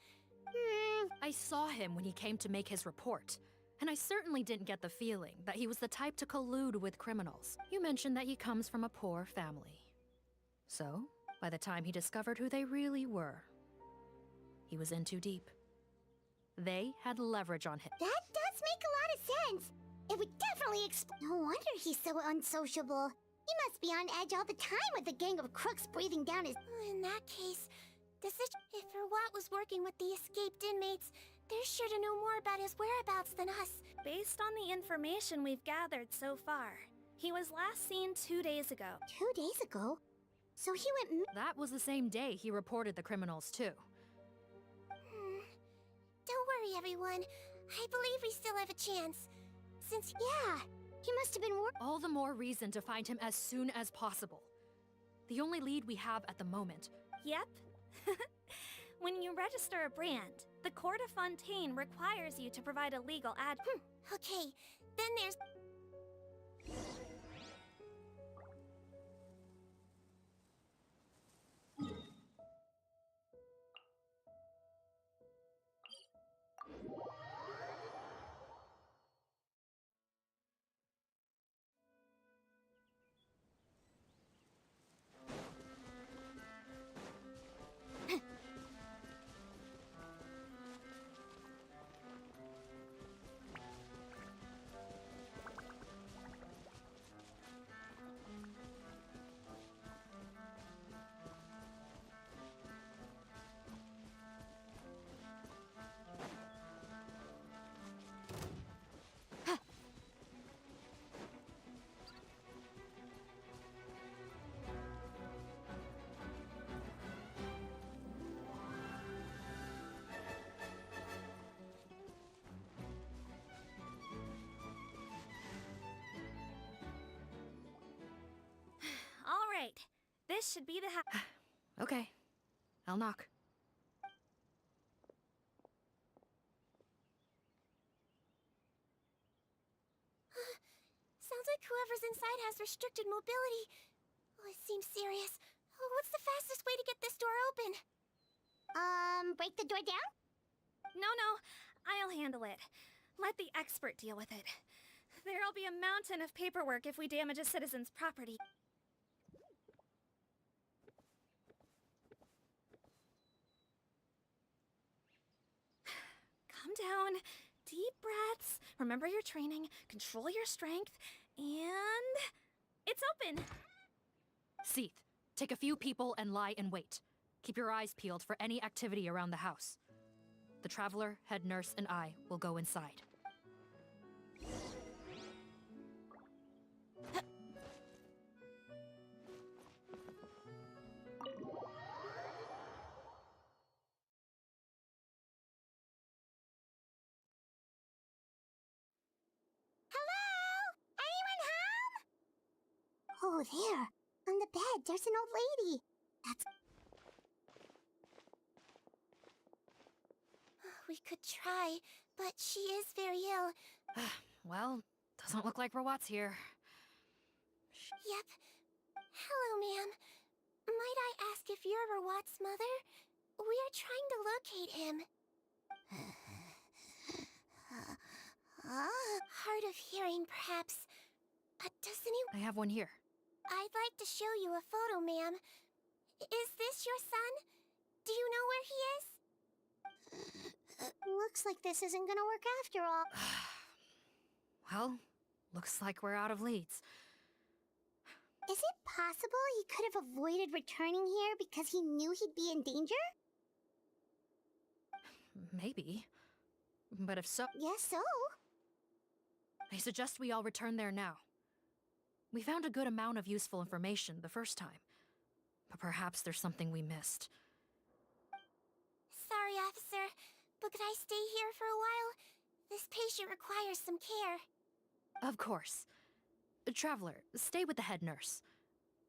I saw him when he came to make his report, and I certainly didn't get the feeling that he was the type to collude with criminals. You mentioned that he comes from a poor family. So, by the time he discovered who they really were, he was in too deep. They had leverage on him. That does make a lot of sense. It would definitely No wonder he's so unsociable. He must be on edge all the time with a gang of crooks breathing down his... In that case, if Rawat was working with the escaped inmates, they're sure to know more about his whereabouts than us. Based on the information we've gathered so far, he was last seen 2 days ago. 2 days ago? So he went... That was the same day he reported the criminals, too. Don't worry, everyone. I believe we still have a chance. Since... Yeah, He must have been All the more reason to find him as soon as possible. The only lead we have at the moment. Yep. When you register a brand, the Court of Fontaine requires you to provide a legal ad. Okay, then there's... All right, this should be the Okay, I'll knock. Sounds like whoever's inside has restricted mobility. Oh, it seems serious. Oh, what's the fastest way to get this door open? break the door down? No, I'll handle it. Let the expert deal with it. There'll be a mountain of paperwork if we damage a citizen's property. Calm down. Deep breaths. Remember your training. Control your strength. And... it's open! Seath, take a few people and lie in wait. Keep your eyes peeled for any activity around the house. The Traveler, head nurse, and I will go inside. Oh, there. On the bed, there's an old lady. That's... We could try, but she is very ill. Well, doesn't look like Rawat's here. Yep. Hello, ma'am. Might I ask if you're Rawat's mother? We are trying to locate him. Hard of hearing, perhaps. Does anyone... I have one here. I'd like to show you a photo, ma'am. Is this your son? Do you know where he is? Looks like this isn't gonna work after all. Well, looks like we're out of leads. Is it possible he could have avoided returning here because he knew he'd be in danger? Maybe. But if so... Yes, so? I suggest we all return there now. We found a good amount of useful information the first time. But perhaps there's something we missed. Sorry, officer, but could I stay here for a while? This patient requires some care. Of course. Traveler, stay with the head nurse.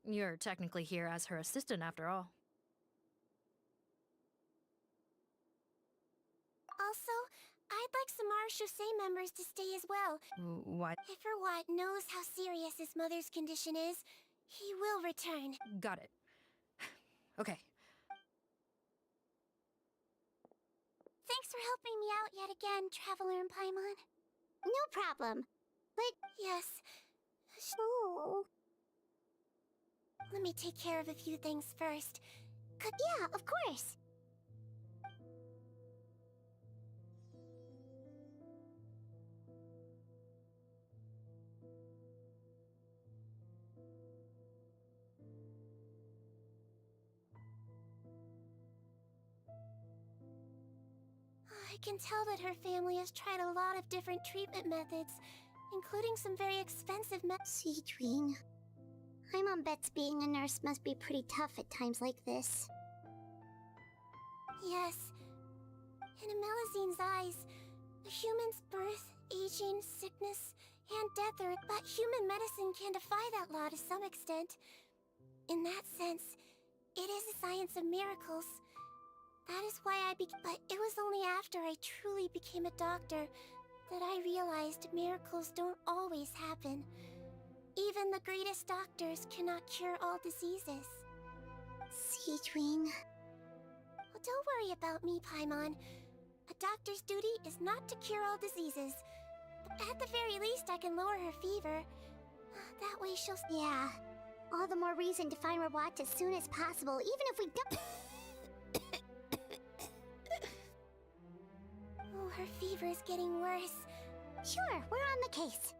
You're technically here as her assistant after all. Also, I'd like some Marechaussee members to stay as well. What? If Rawat knows how serious his mother's condition is, he will return. Got it. Okay. Thanks for helping me out yet again, Traveler and Paimon. No problem. But... Yes. Oh. Let me take care of a few things first. Yeah, of course. I can tell that her family has tried a lot of different treatment methods, including some very expensive Citrin. Paimon bets being a nurse must be pretty tough at times like this. Yes. In a Melizine's eyes, a human's birth, aging, sickness, and death are... But human medicine can defy that law to some extent. In that sense, it is a science of miracles. That is why But it was only after I truly became a doctor that I realized miracles don't always happen. Even the greatest doctors cannot cure all diseases. Citrin. Well, don't worry about me, Paimon. A doctor's duty is not to cure all diseases. But at the very least, I can lower her fever. That way she'll... Yeah. All the more reason to find Rawat as soon as possible, even if we don't... Oh, her fever is getting worse. Sure, we're on the case.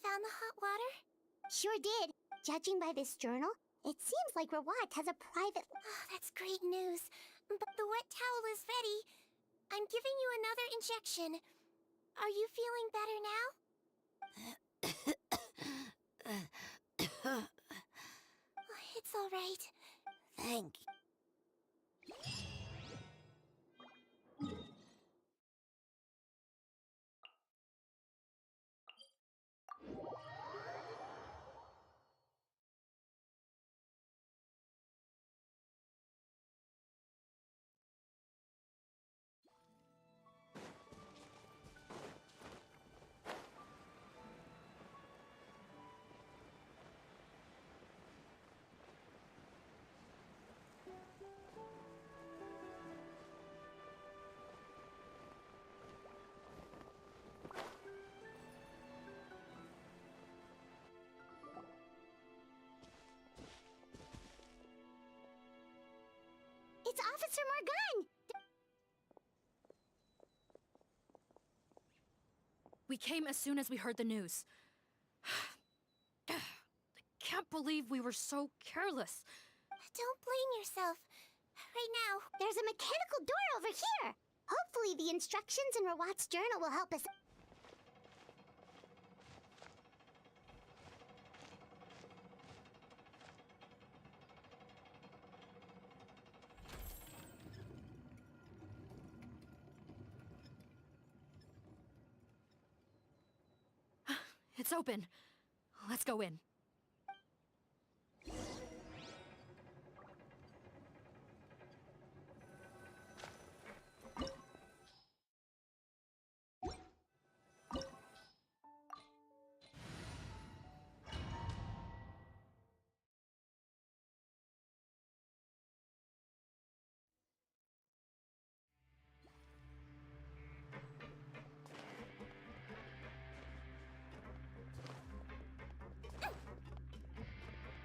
Found the hot water? Sure did. Judging by this journal, it seems like Rawat has a private... Oh, that's great news. But the wet towel is ready. I'm giving you another injection. Are you feeling better now? It's all right. Thank you. It's Officer Morgan! We came as soon as we heard the news. I can't believe we were so careless. Don't blame yourself. Right now, there's a mechanical door over here. Hopefully the instructions in Rawat's journal will help us. It's open. Let's go in.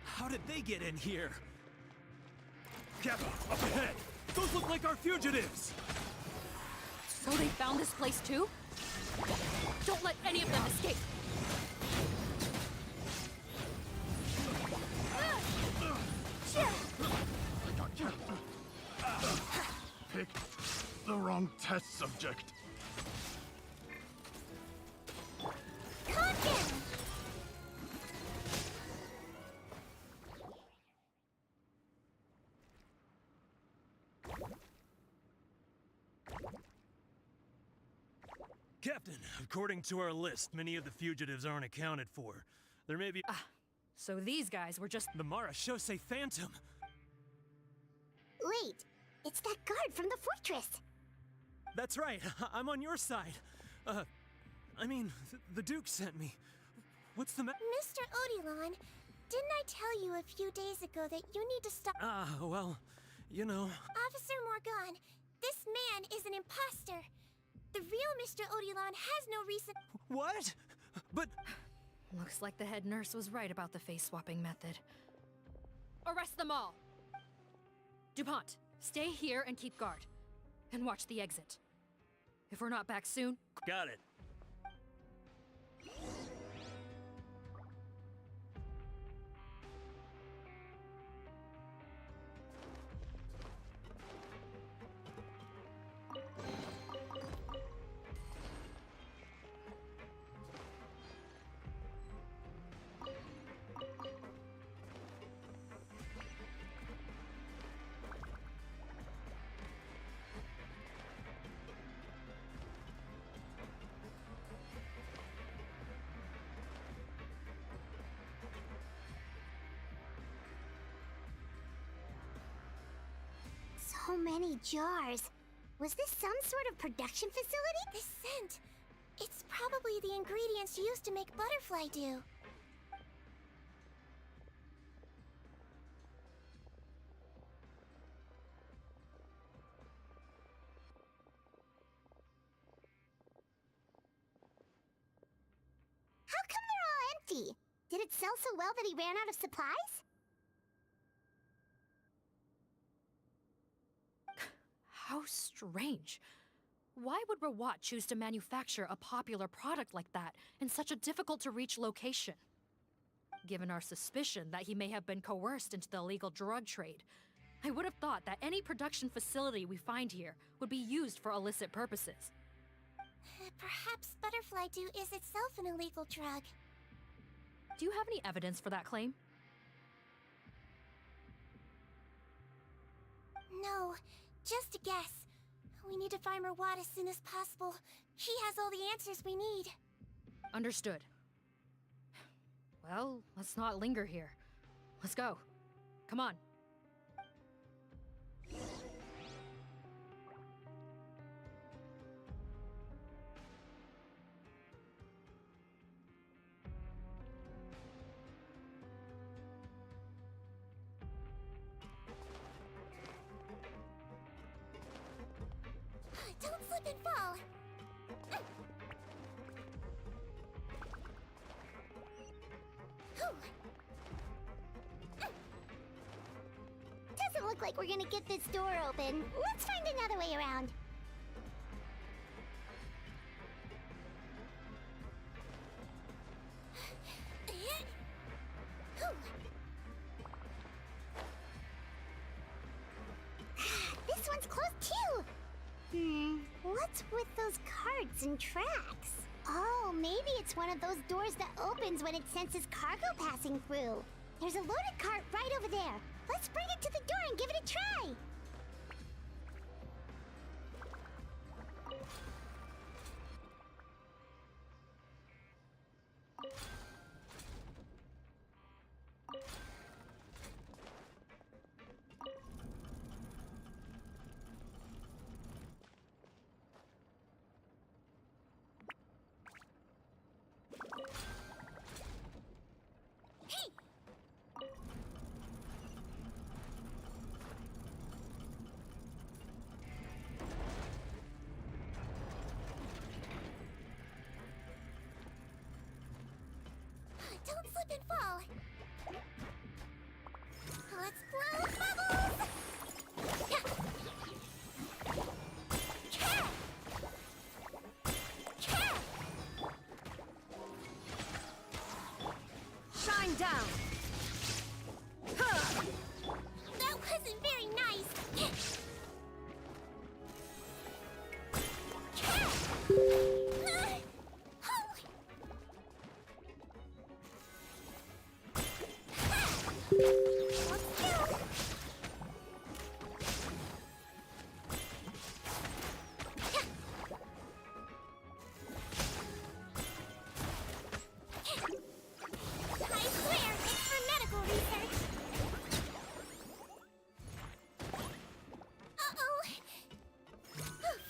How did they get in here? Captain, up ahead! Those look like our fugitives! So they found this place too? Don't let any of them escape! Picked the wrong test subject. Captain, according to our list, many of the fugitives aren't accounted for. There may be... So these guys were just... The Mara Shosei Phantom! Wait, it's that guard from the fortress! That's right, I'm on your side. The Duke sent me. What's the Mr. Odilon, didn't I tell you a few days ago that you need to stop— well, you know. Officer Morgan, this man is an imposter. The real Mr. Odilon has no reason— What? But— Looks like the head nurse was right about the face-swapping method. Arrest them all! DuPont, stay here and keep guard. And watch the exit. If we're not back soon— Got it. So many jars. Was this some sort of production facility? The scent. It's probably the ingredients used to make butterfly dew. How come they're all empty? Did it sell so well that he ran out of supplies? How strange. Why would Rawat choose to manufacture a popular product like that in such a difficult-to-reach location? Given our suspicion that he may have been coerced into the illegal drug trade, I would have thought that any production facility we find here would be used for illicit purposes. Perhaps butterfly dew is itself an illegal drug. Do you have any evidence for that claim? No, just a guess. We need to find Rawat as soon as possible. He has all the answers we need. Understood. Well, let's not linger here. Let's go. Come on. Don't slip and fall. Doesn't look like we're gonna get this door open. Let's find another way around. This one's closed too. What's with those carts and tracks? Oh, maybe it's one of those doors that opens when it senses cargo passing through. There's a loaded cart right over there. Let's bring it to the door and give it a try. Don't slip and fall. Let's blow bubbles. Shine down. That wasn't very nice. I swear, it's for medical research. Uh-oh.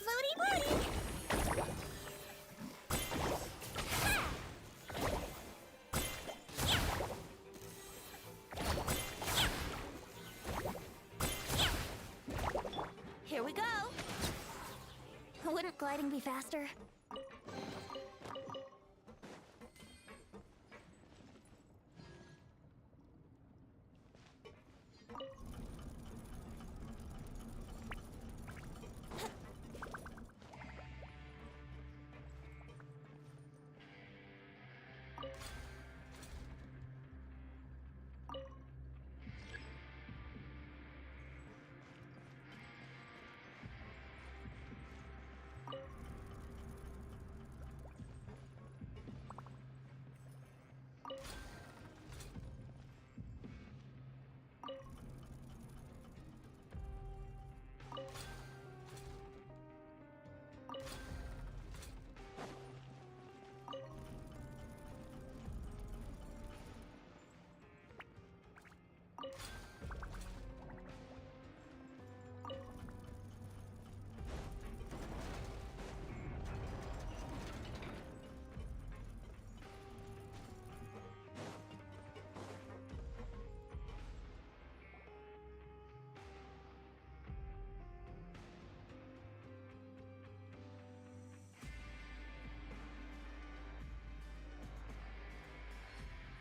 Floaty boaty. getting me faster.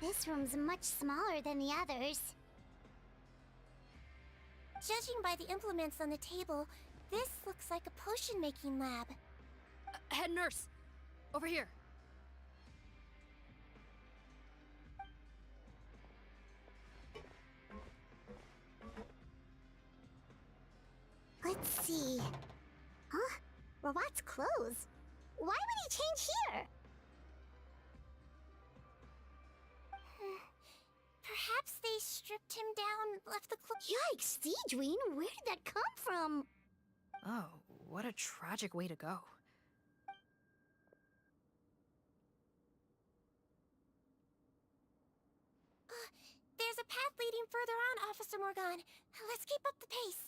This room's much smaller than the others. Judging by the implements on the table, this looks like a potion-making lab. Head nurse! Over here! Let's see. Huh? Robot's clothes? Why would he change here? Perhaps they stripped him down, left the clothes. Yikes, Seedween, where did that come from? Oh, what a tragic way to go. There's a path leading further on, Officer Morgan. Let's keep up the pace.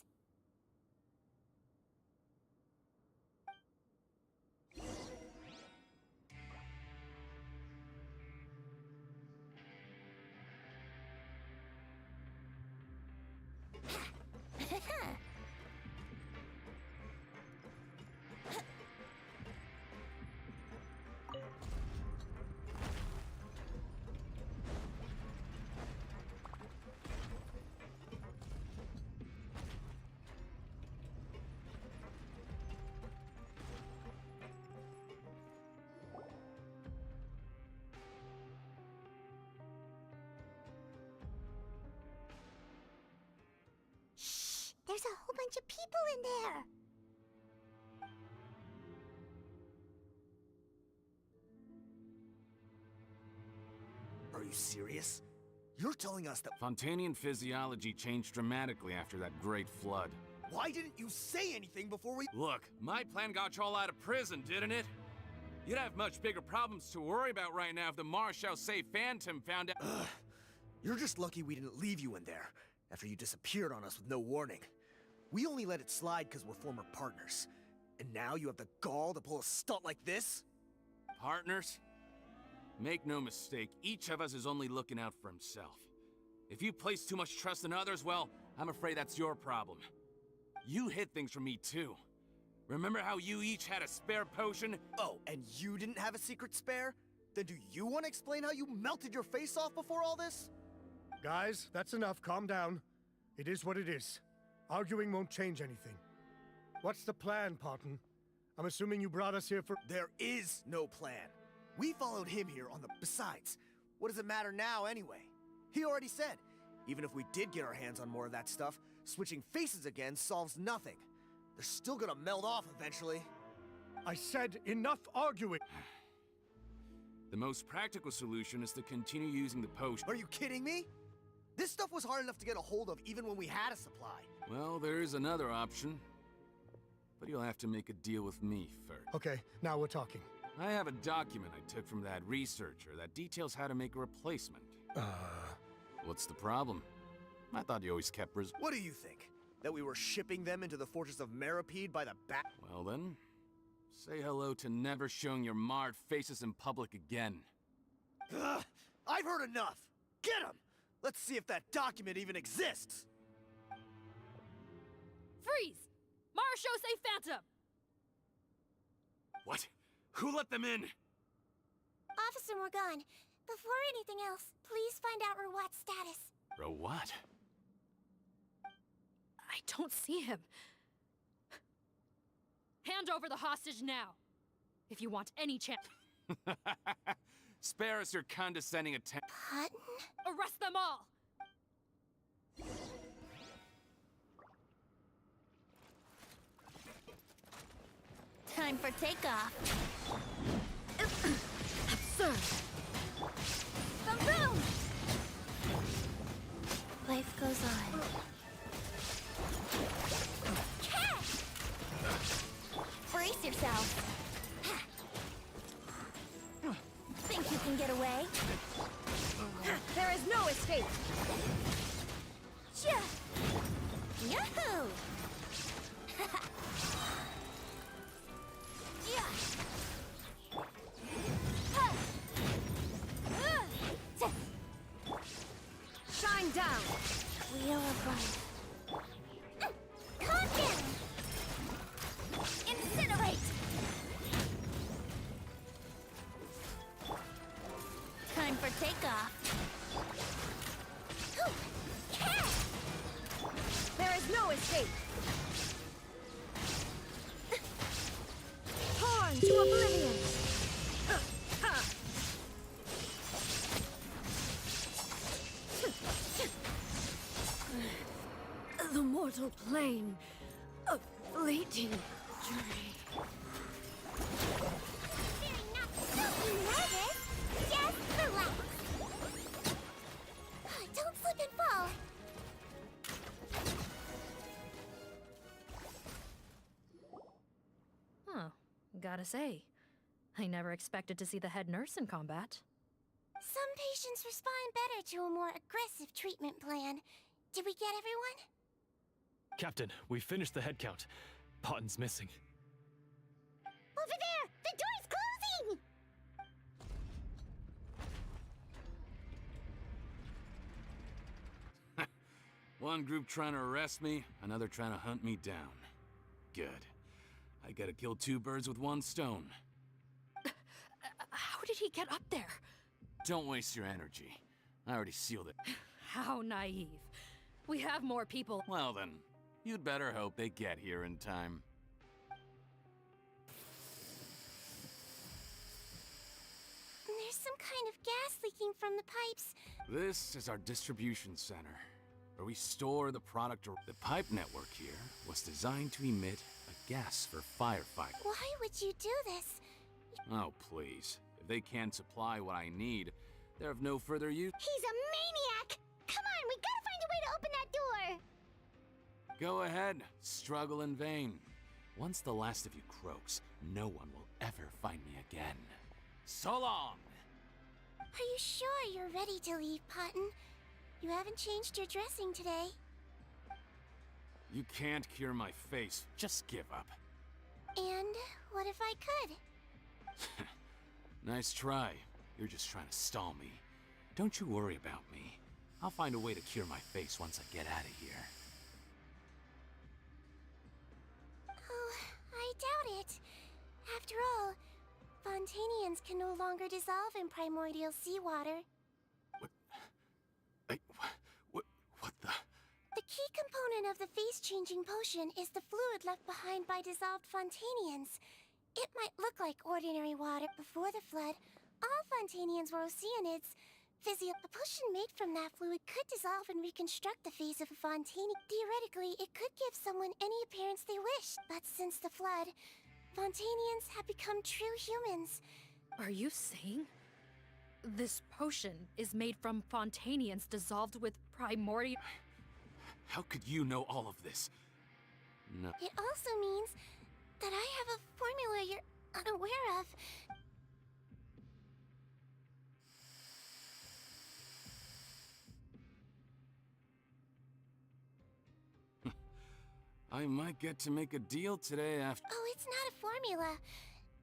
There's a whole bunch of people in there. Are you serious? You're telling us that Fontanian physiology changed dramatically after that great flood. Why didn't you say anything before we— Look, my plan got you all out of prison, didn't it? You'd have much bigger problems to worry about right now if the Marshal Say Phantom found out— Ugh. You're just lucky we didn't leave you in there after you disappeared on us with no warning. We only let it slide because we're former partners. And now you have the gall to pull a stunt like this? Partners? Make no mistake, each of us is only looking out for himself. If you place too much trust in others, well, I'm afraid that's your problem. You hid things from me too. Remember how you each had a spare potion? Oh, and you didn't have a secret spare? Then do you want to explain how you melted your face off before all this? Guys, that's enough. Calm down. It is what it is. Arguing won't change anything. What's the plan, Parton? I'm assuming you brought us here for— There is no plan. We followed him here on the— Besides, what does it matter now anyway? He already said, even if we did get our hands on more of that stuff, switching faces again solves nothing. They're still gonna meld off eventually. I said enough arguing! The most practical solution is to continue using the potion. Are you kidding me? This stuff was hard enough to get a hold of even when we had a supply. Well, there is another option. But you'll have to make a deal with me first. Okay, now we're talking. I have a document I took from that researcher that details how to make a replacement. What's the problem? I thought you always kept What do you think? That we were shipping them into the fortress of Meripede by the back? Well then, say hello to never showing your marred faces in public again. Ugh, I've heard enough! Get him! Let's see if that document even exists! Freeze! Marshal Say Phantom! What? Who let them in? Officer Morgan, before anything else, please find out Rawat's status. What? I don't see him. Hand over the hostage now, if you want any chance. Spare us your condescending attempt. Hutton? Arrest them all! Time for takeoff. Sir! Boom! Life goes on. Catch! Brace yourself. Think you can get away? There is no escape! Yahoo! Shine down! Wheel of life. Calm down! Incinerate! Time for takeoff. There is no escape! Torn to oblivion! The mortal plane of fleeting journey. Don't be nervous. Just relax. Don't slip and fall. Huh. Gotta say, I never expected to see the head nurse in combat. Some patients respond better to a more aggressive treatment plan. Did we get everyone? Captain, we finished the head count. Potten's missing. Over there! The door's closing! One group trying to arrest me, another trying to hunt me down. Good. I gotta kill two birds with one stone. How did he get up there? Don't waste your energy. I already sealed it. How naive. We have more people. Well then, you'd better hope they get here in time. There's some kind of gas leaking from the pipes. This is our distribution center, where we store the product. The pipe network here was designed to emit a gas for firefighting. Why would you do this? Oh, please. If they can't supply what I need, they're of no further use. He's a maniac! Come on, we gotta find a way to open that door! Go ahead, struggle in vain. Once the last of you croaks, no one will ever find me again. So long! Are you sure you're ready to leave, Potten? You haven't changed your dressing today. You can't cure my face. Just give up. And what if I could? Nice try. You're just trying to stall me. Don't you worry about me. I'll find a way to cure my face once I get out of here. Oh, I doubt it. After all, Fontanians can no longer dissolve in primordial seawater. What the? The key component of the face-changing potion is the fluid left behind by dissolved Fontanians. It might look like ordinary water. Before the flood, all Fontanians were Oceanids. A potion made from that fluid could dissolve and reconstruct the face of a Fontanian. Theoretically, it could give someone any appearance they wish. But since the flood, Fontanians have become true humans. Are you saying this potion is made from Fontanians dissolved with primordial? How could you know all of this? No. It also means that I have a formula you're unaware of. I might get to make a deal today after. Oh, it's not a formula,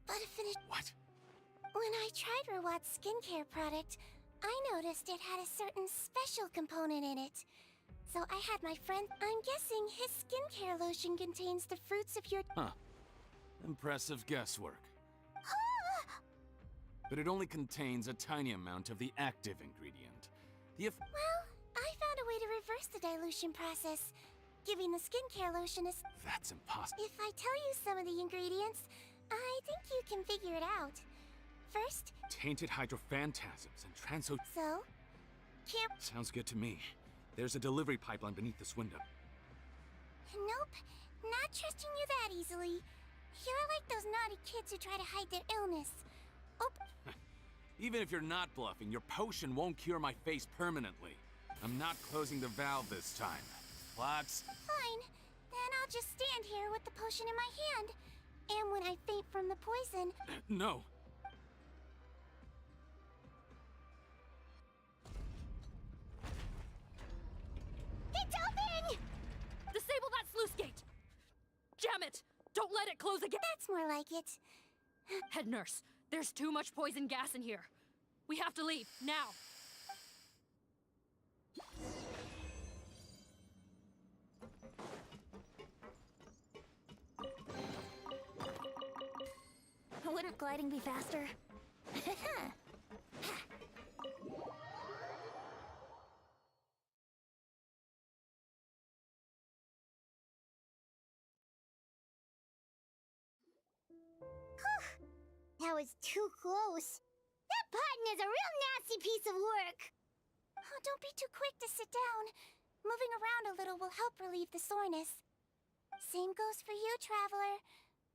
but a finished. What? When I tried Rawat's skincare product, I noticed it had a certain special component in it. So I had my friend. I'm guessing his skincare lotion contains the fruits of your. Huh. Impressive guesswork. but it only contains a tiny amount of the active ingredient. Well, I found a way to reverse the dilution process. Giving the skincare lotion is... That's impossible. If I tell you some of the ingredients, I think you can figure it out. First... Tainted hydrophantasms and transo... So? Can't... Sounds good to me. There's a delivery pipeline beneath this window. Nope. Not trusting you that easily. You're like those naughty kids who try to hide their illness. Oh... Even if you're not bluffing, your potion won't cure my face permanently. I'm not closing the valve this time. Lots. Fine. Then I'll just stand here with the potion in my hand. And when I faint from the poison... No. It's open! Disable that sluice gate! Jam it! Don't let it close again! That's more like it. Head nurse, there's too much poison gas in here. We have to leave, now! Wouldn't gliding be faster? That was too close. That button is a real nasty piece of work. Oh, don't be too quick to sit down. Moving around a little will help relieve the soreness. Same goes for you, Traveler.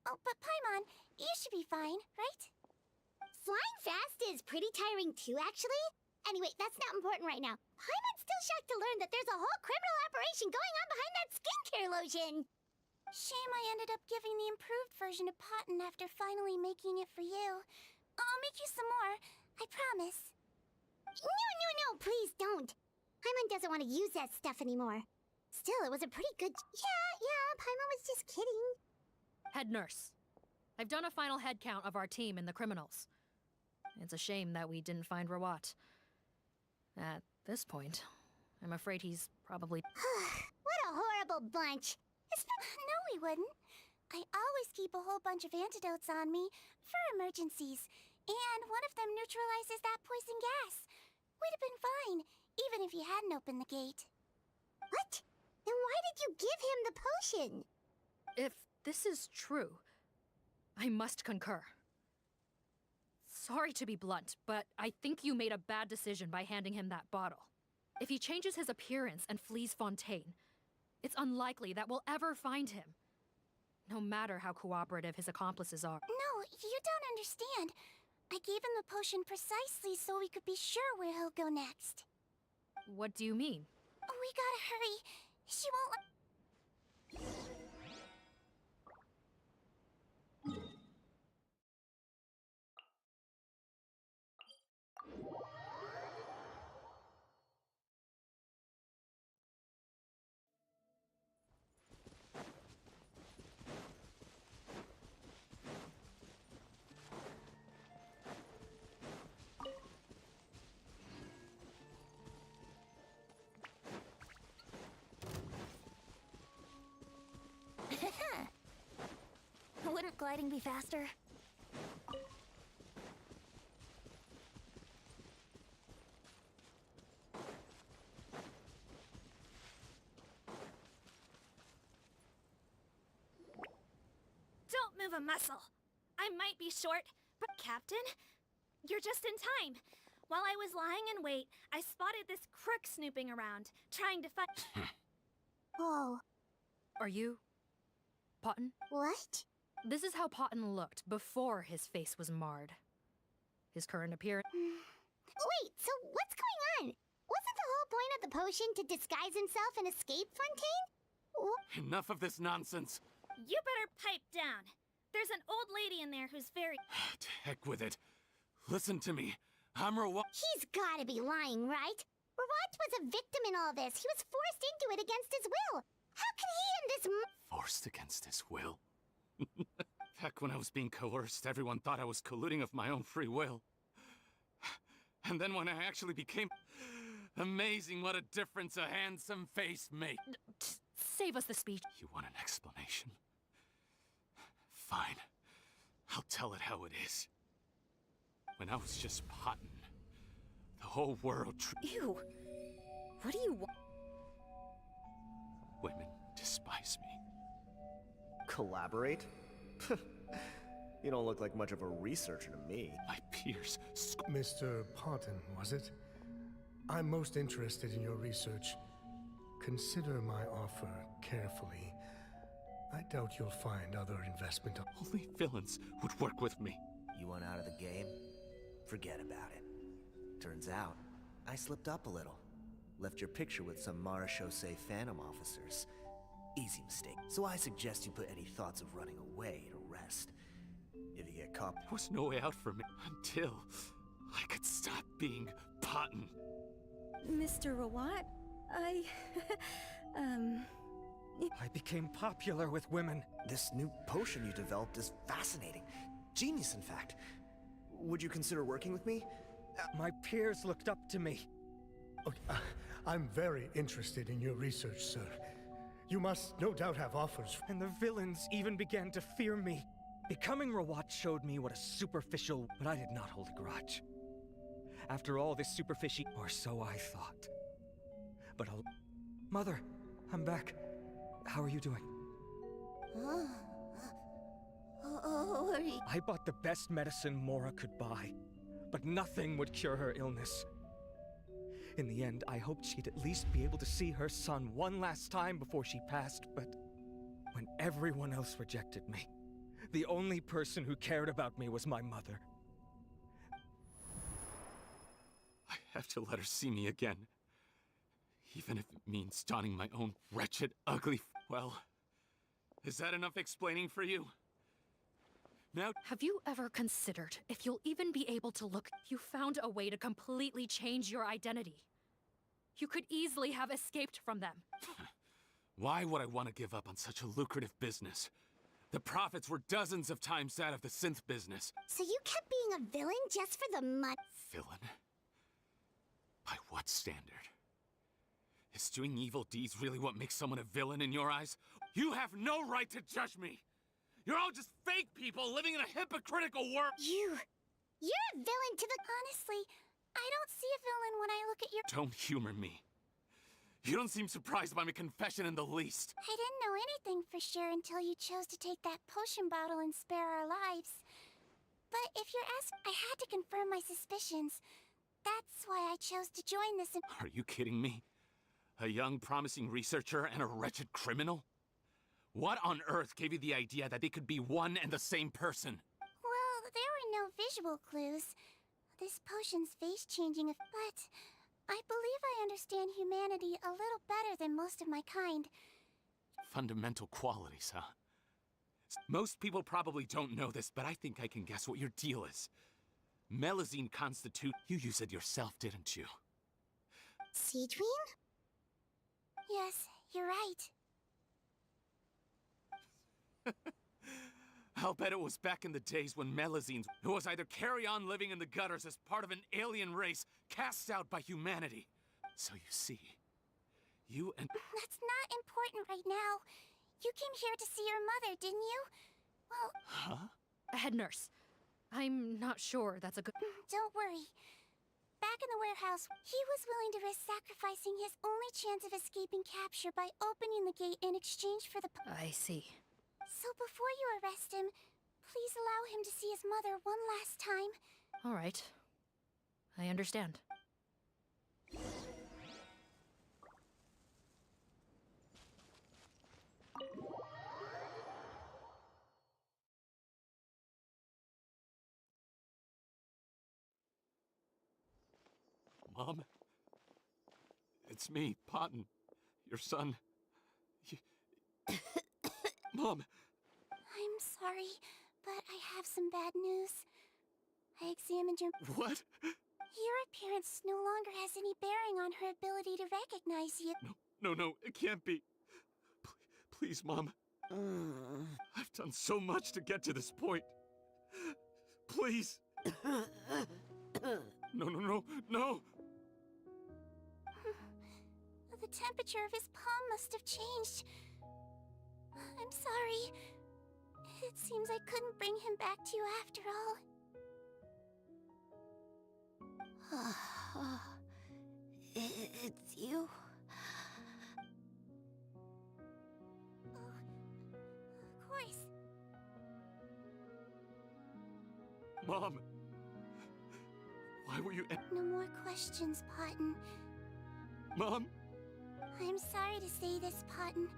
Oh, but Paimon, you should be fine, right? Flying fast is pretty tiring too, actually. Anyway, that's not important right now. Paimon's still shocked to learn that there's a whole criminal operation going on behind that skincare lotion. Shame I ended up giving the improved version to Potten after finally making it for you. I'll make you some more, I promise. No, please don't. Paimon doesn't want to use that stuff anymore. Still, it was a pretty good... Yeah, Paimon was just kidding. Head nurse, I've done a final head count of our team and the criminals. It's a shame that we didn't find Rawat. At this point, I'm afraid he's probably... What a horrible bunch. No, we wouldn't. I always keep a whole bunch of antidotes on me for emergencies, and one of them neutralizes that poison gas. We'd have been fine, even if you hadn't opened the gate. What? Then why did you give him the potion? If this is true, I must concur. Sorry to be blunt, but I think you made a bad decision by handing him that bottle. If he changes his appearance and flees Fontaine, it's unlikely that we'll ever find him. No matter how cooperative his accomplices are. No, you don't understand. I gave him the potion precisely so we could be sure where he'll go next. What do you mean? We gotta hurry. She won't let... Wouldn't gliding be faster? Don't move a muscle. I might be short, but Captain, you're just in time. While I was lying in wait, I spotted this crook snooping around, trying to find... Oh. Are you... Potten? What? This is how Potten looked before his face was marred. His current appearance... Wait, so what's going on? Wasn't the whole point of the potion to disguise himself and escape Fontaine? Enough of this nonsense. You better pipe down. There's an old lady in there who's very... To heck with it. Listen to me. I'm Rawat. He's gotta be lying, right? Rawat was a victim in all this. He was forced into it against his will. How can he and this... Forced against his will? Heck, when I was being coerced, everyone thought I was colluding of my own free will. And then when I actually became... Amazing what a difference a handsome face makes. Save us the speech. You want an explanation? Fine. I'll tell it how it is. when I was just potting. The whole world Ew. What do you want? Women despise me. Collaborate? You don't look like much of a researcher to me. My peers Mr. Parton, was it? I'm most interested in your research. Consider my offer carefully. I doubt you'll find other investment. Only villains would work with me. You want out of the game? Forget about it. Turns out, I slipped up a little. Left your picture with some Marechaussee Phantom officers. Easy mistake. So I suggest you put any thoughts of running away to rest. If you get caught... There was no way out for me until I could stop being Potton. Mr. Rawat? I became popular with women. This new potion you developed is fascinating. Genius, in fact. Would you consider working with me? My peers looked up to me. Okay, I'm very interested in your research, sir. You must no doubt have offers. And the villains even began to fear me. Becoming Rawat showed me what a superficial... But I did not hold a grudge. After all this superficial... Or so I thought. But I'll... Mother, I'm back. How are you doing? I bought the best medicine Mora could buy, but nothing would cure her illness. In the end, I hoped she'd at least be able to see her son one last time before she passed, but when everyone else rejected me, the only person who cared about me was my mother. I have to let her see me again. Even if it means donning my own wretched, ugly... Well, is that enough explaining for you? Now... Have you ever considered if you'll even be able to look? You found a way to completely change your identity. You could easily have escaped from them. Why would I want to give up on such a lucrative business? The profits were dozens of times that of the synth business. So you kept being a villain just for the money? Villain? By what standard? Is doing evil deeds really what makes someone a villain in your eyes? You have no right to judge me! You're all just fake people living in a hypocritical world! You're a villain to the... Honestly, I don't see a villain when I look at your... Don't humor me. You don't seem surprised by my confession in the least. I didn't know anything for sure until you chose to take that potion bottle and spare our lives. But if you're asked, I had to confirm my suspicions. That's why I chose to join this... Are you kidding me? A young, promising researcher and a wretched criminal? What on earth gave you the idea that they could be one and the same person? Well, there were no visual clues. This potion's face-changing, but I believe I understand humanity a little better than most of my kind. Fundamental qualities, huh? Most people probably don't know this, but I think I can guess what your deal is. Melazine constitute... You used it yourself, didn't you? Cedrine? Yes, you're right. I'll bet it was back in the days when Melazines, who was either carry on living in the gutters as part of an alien race cast out by humanity. So you see, you and... That's not important right now. You came here to see your mother, didn't you? Well... Huh? Head nurse. I'm not sure that's a good... Don't worry. Back in the warehouse, he was willing to risk sacrificing his only chance of escaping capture by opening the gate in exchange for the... I see. So before you arrest him, please allow him to see his mother one last time. All right. I understand. Mom? It's me, Potton. Your son. Mom! I'm sorry, but I have some bad news. I examined your... What? Your appearance no longer has any bearing on her ability to recognize you. No, it can't be. Please, Mom. I've done so much to get to this point. Please. No. The temperature of his palm must have changed. I'm sorry. It seems I couldn't bring him back to you after all. It's you? Of course. Mom! Why were you... No more questions, Potton. Mom? I'm sorry to say this, Potton.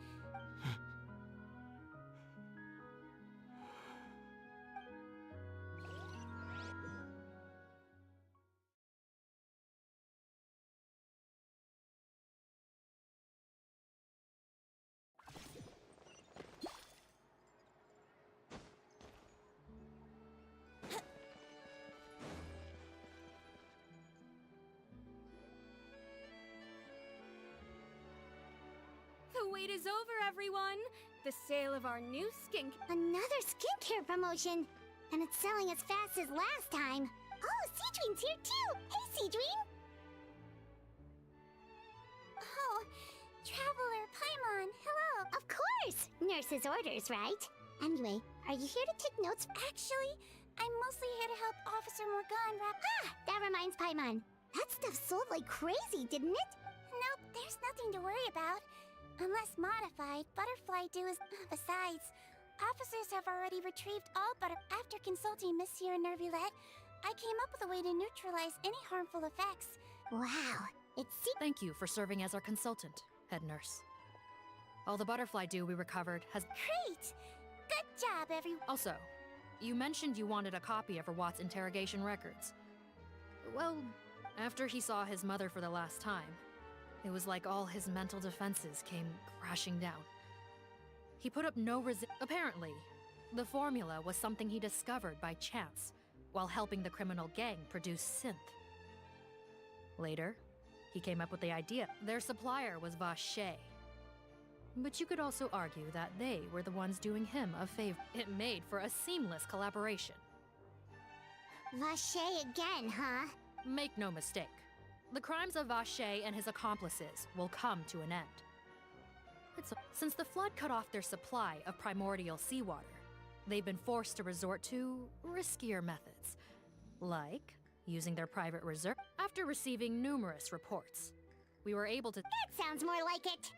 The wait is over, everyone! The sale of our new skin... Another skincare promotion! And it's selling as fast as last time. Oh, Seedween's here too! Hey, Seedween! Oh, Traveler Paimon, hello! Of course! Nurse's orders, right? Anyway, are you here to take notes? Actually, I'm mostly here to help Officer Morgan wrap... Ah! That reminds Paimon. That stuff sold like crazy, didn't it? Nope, there's nothing to worry about. Unless modified, butterfly dew is... Besides, officers have already retrieved all butter... After consulting Monsieur Nervulette, I came up with a way to neutralize any harmful effects. Wow, Thank you for serving as our consultant, head nurse. All the butterfly dew we recovered has... Great! Good job, everyone! Also, you mentioned you wanted a copy of Rawat's interrogation records. Well, after he saw his mother for the last time, it was like all his mental defenses came crashing down. He put up no Apparently, the formula was something he discovered by chance while helping the criminal gang produce synth. Later, he came up with the idea. Their supplier was Vache. But you could also argue that they were the ones doing him a favor. It made for a seamless collaboration. Vache again, huh? Make no mistake. The crimes of Vache and his accomplices will come to an end. Since the flood cut off their supply of primordial seawater, they've been forced to resort to riskier methods, like using their private reserve. After receiving numerous reports, we were able to... That sounds more like it!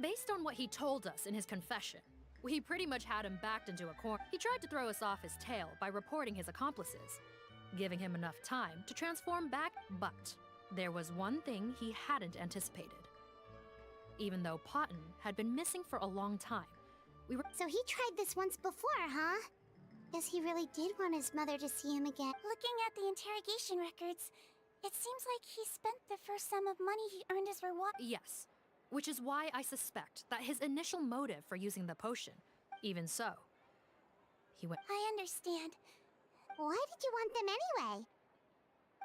Based on what he told us in his confession, we pretty much had him backed into a corner. He tried to throw us off his tail by reporting his accomplices, giving him enough time to transform back, but there was one thing he hadn't anticipated. Even though Potton had been missing for a long time, we were... So he tried this once before, huh? Guess he really did want his mother to see him again. Looking at the interrogation records, it seems like he spent the first sum of money he earned as reward. Yes, which is why I suspect that his initial motive for using the potion, even so, he went... I understand. Why did you want them anyway?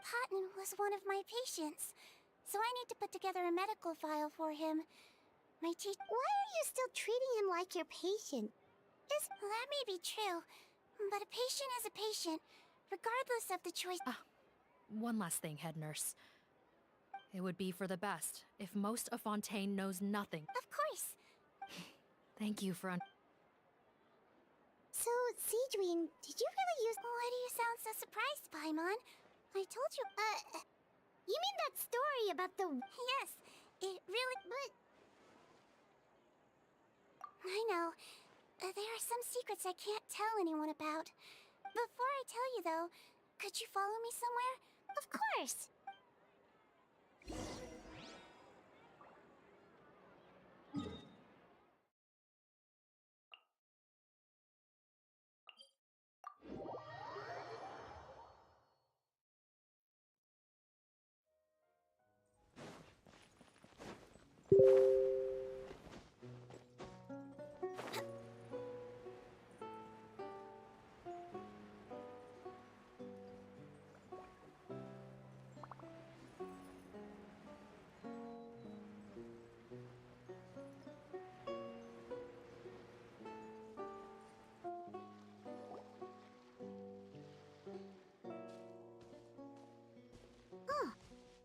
Potton was one of my patients, so I need to put together a medical file for him. My teacher... Why are you still treating him like your patient? That may be true, but a patient is a patient, regardless of the choice... One last thing, head nurse. It would be for the best if most of Fontaine knows nothing. Of course. Thank you for So, Seedween, did you really use... Why do you sound so surprised, Paimon? I told you... You mean that story about the... Yes, it really... But... I know. There are some secrets I can't tell anyone about. Before I tell you, though, could you follow me somewhere? Of course!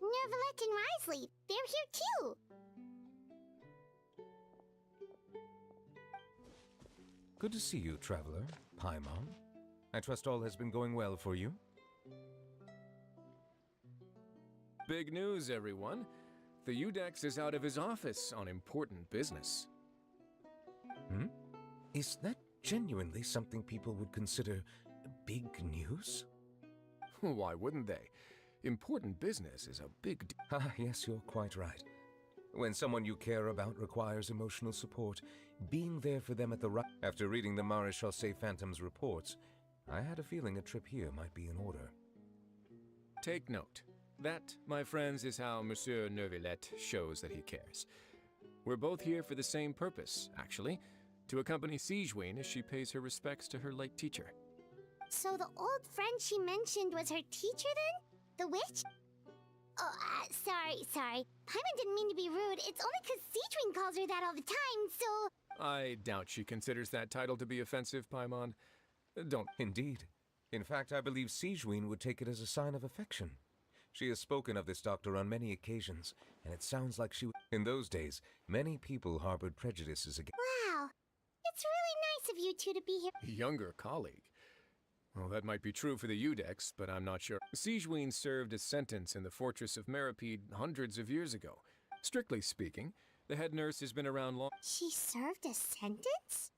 Nervulette and Risley, they're here too! Good to see you, Traveler. Paimon. I trust all has been going well for you? Big news, everyone. The Udex is out of his office on important business. Hmm? Is that genuinely something people would consider big news? Why wouldn't they? Important business is a big deal. Ah, yes, you're quite right. When someone you care about requires emotional support, being there for them at the right... After reading the Maréchal Phantom's reports, I had a feeling a trip here might be in order. Take note. That, my friends, is how Monsieur Neuvillette shows that he cares. We're both here for the same purpose, actually. To accompany Sigewinne as she pays her respects to her late teacher. So the old friend she mentioned was her teacher then? The witch? Oh, sorry. Paimon didn't mean to be rude. It's only 'cause Sigewinne calls her that all the time, so... I doubt she considers that title to be offensive, Paimon. Don't... Indeed. In fact, I believe Sigewinne would take it as a sign of affection. She has spoken of this doctor on many occasions, and it sounds like she... In those days, many people harbored prejudices against... Wow. It's really nice of you two to be here. Younger colleague. Well, that might be true for the Udex, but I'm not sure. Sigewinne served a sentence in the fortress of Meripede hundreds of years ago. Strictly speaking, the head nurse has been around long... She served a sentence?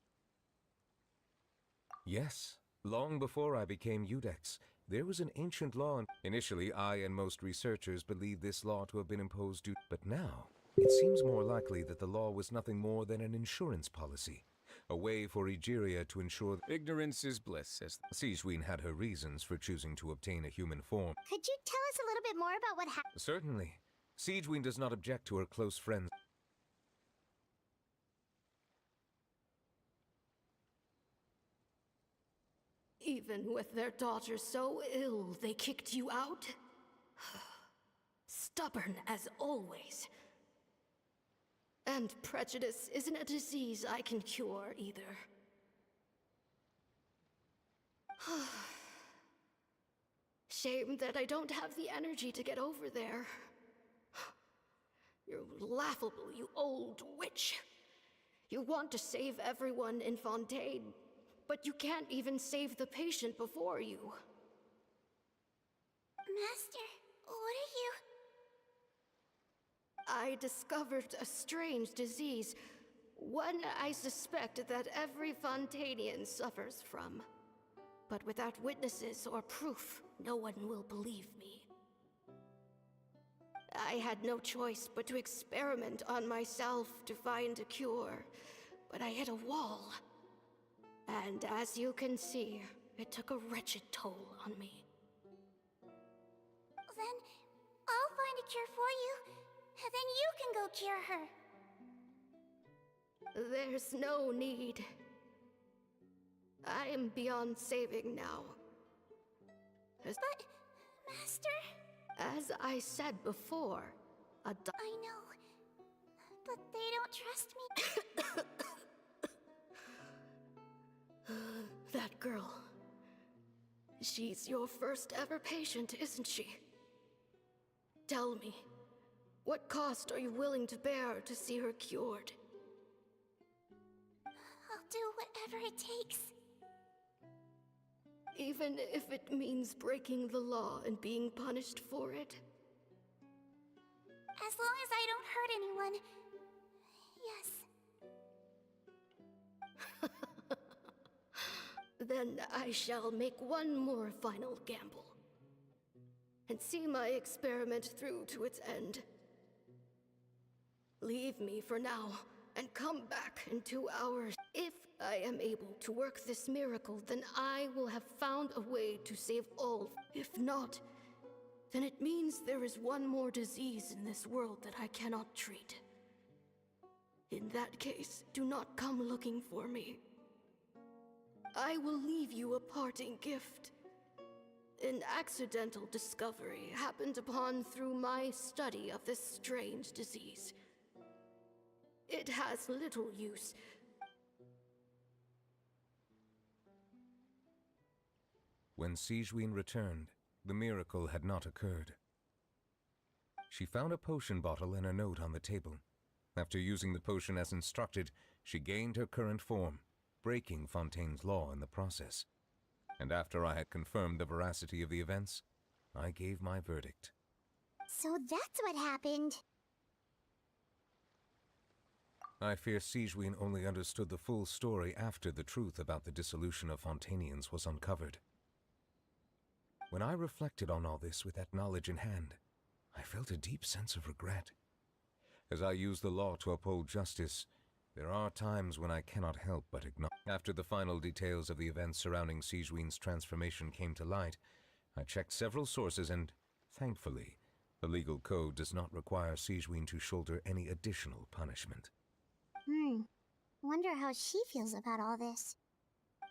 Yes. Long before I became Udex, there was an ancient law. Initially, I and most researchers believed this law to have been imposed due... But now, it seems more likely that the law was nothing more than an insurance policy. A way for Egeria to ensure... Ignorance is bliss, as... Sigewinne had her reasons for choosing to obtain a human form. Could you tell us a little bit more about what happened? Certainly. Sigewinne does not object to her close friends. Even with their daughter so ill, they kicked you out? Stubborn as always. And prejudice isn't a disease I can cure either. Shame that I don't have the energy to get over there. You're laughable, you old witch. You want to save everyone in Fontaine, but you can't even save the patient before you. Master, what are you... I discovered a strange disease, one I suspect that every Fontanian suffers from. But without witnesses or proof, no one will believe me. I had no choice but to experiment on myself to find a cure, but I hit a wall. And as you can see, it took a wretched toll on me. Then I'll find a cure for you. And then you can go cure her. There's no need. I am beyond saving now. But, Master... As I said before, I know, but they don't trust me. That girl. She's your first ever patient, isn't she? Tell me, what cost are you willing to bear to see her cured? I'll do whatever it takes. Even if it means breaking the law and being punished for it? As long as I don't hurt anyone. Yes. Then I shall make one more final gamble. And see my experiment through to its end. Leave me for now, and come back in 2 hours. If I am able to work this miracle, then I will have found a way to save all. If not, then it means there is one more disease in this world that I cannot treat. In that case, do not come looking for me. I will leave you a parting gift. An accidental discovery happened upon through my study of this strange disease. It has little use. When Sigewinne returned, the miracle had not occurred. She found a potion bottle and a note on the table. After using the potion as instructed, she gained her current form, breaking Fontaine's law in the process. And after I had confirmed the veracity of the events, I gave my verdict. So that's what happened. I fear Sigewinne only understood the full story after the truth about the dissolution of Fontanians was uncovered. When I reflected on all this with that knowledge in hand, I felt a deep sense of regret. As I use the law to uphold justice, there are times when I cannot help but ignore. After the final details of the events surrounding Sigewinne's transformation came to light, I checked several sources and, thankfully, the legal code does not require Sigewinne to shoulder any additional punishment. Wonder how she feels about all this.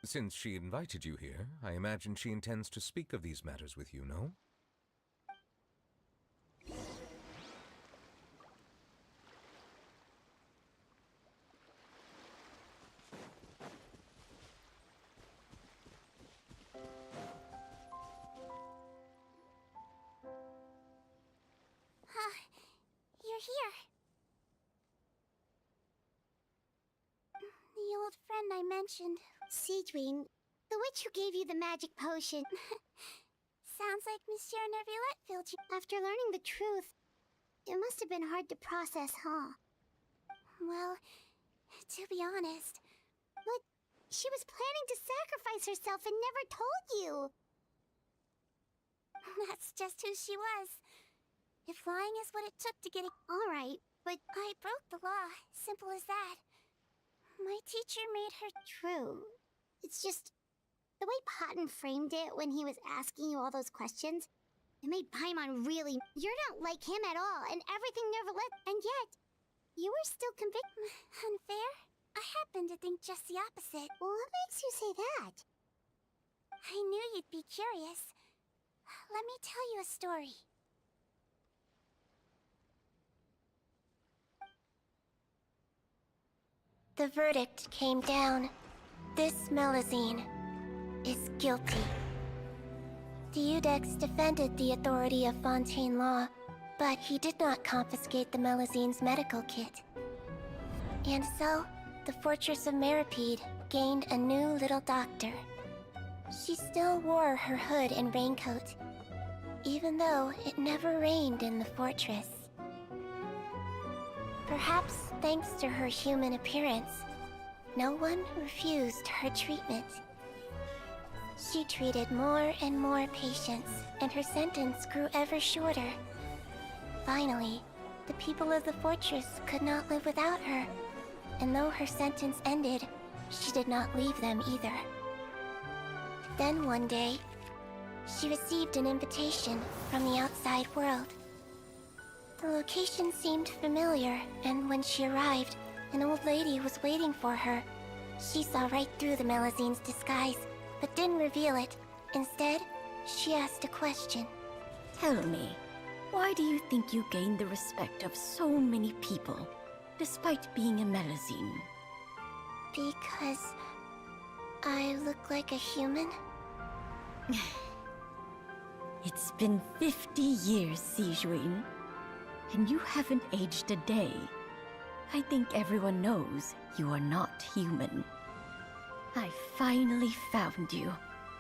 Since she invited you here, I imagine she intends to speak of these matters with you, no? You're here. The old friend I mentioned. Sigewinne, the witch who gave you the magic potion. Sounds like Monsieur Neuvillette filled you. After learning the truth, it must have been hard to process, huh? Well, to be honest... But she was planning to sacrifice herself and never told you! That's just who she was. If lying is what it took to get it... Alright, but I broke the law. Simple as that. My teacher made her... True. It's just... the way Paimon framed it when he was asking you all those questions, it made Paimon really... You're not like him at all, and everything Neuvillette... And yet, you were still convicted... Unfair? I happen to think just the opposite. Well, what makes you say that? I knew you'd be curious. Let me tell you a story. The verdict came down. This Melusine is guilty. The Iudex defended the authority of Fontaine law, but he did not confiscate the Melusine's medical kit. And so, the Fortress of Meripede gained a new little doctor. She still wore her hood and raincoat, even though it never rained in the fortress. Perhaps thanks to her human appearance, no one refused her treatment. She treated more and more patients, and her sentence grew ever shorter. Finally, the people of the fortress could not live without her, and though her sentence ended, she did not leave them either. Then one day, she received an invitation from the outside world. The location seemed familiar, and when she arrived, an old lady was waiting for her. She saw right through the Melusine's disguise, but didn't reveal it. Instead, she asked a question. Tell me, why do you think you gained the respect of so many people, despite being a Melusine? Because I look like a human? It's been 50 years, Sigewinne, and you haven't aged a day. I think everyone knows you are not human. I finally found you,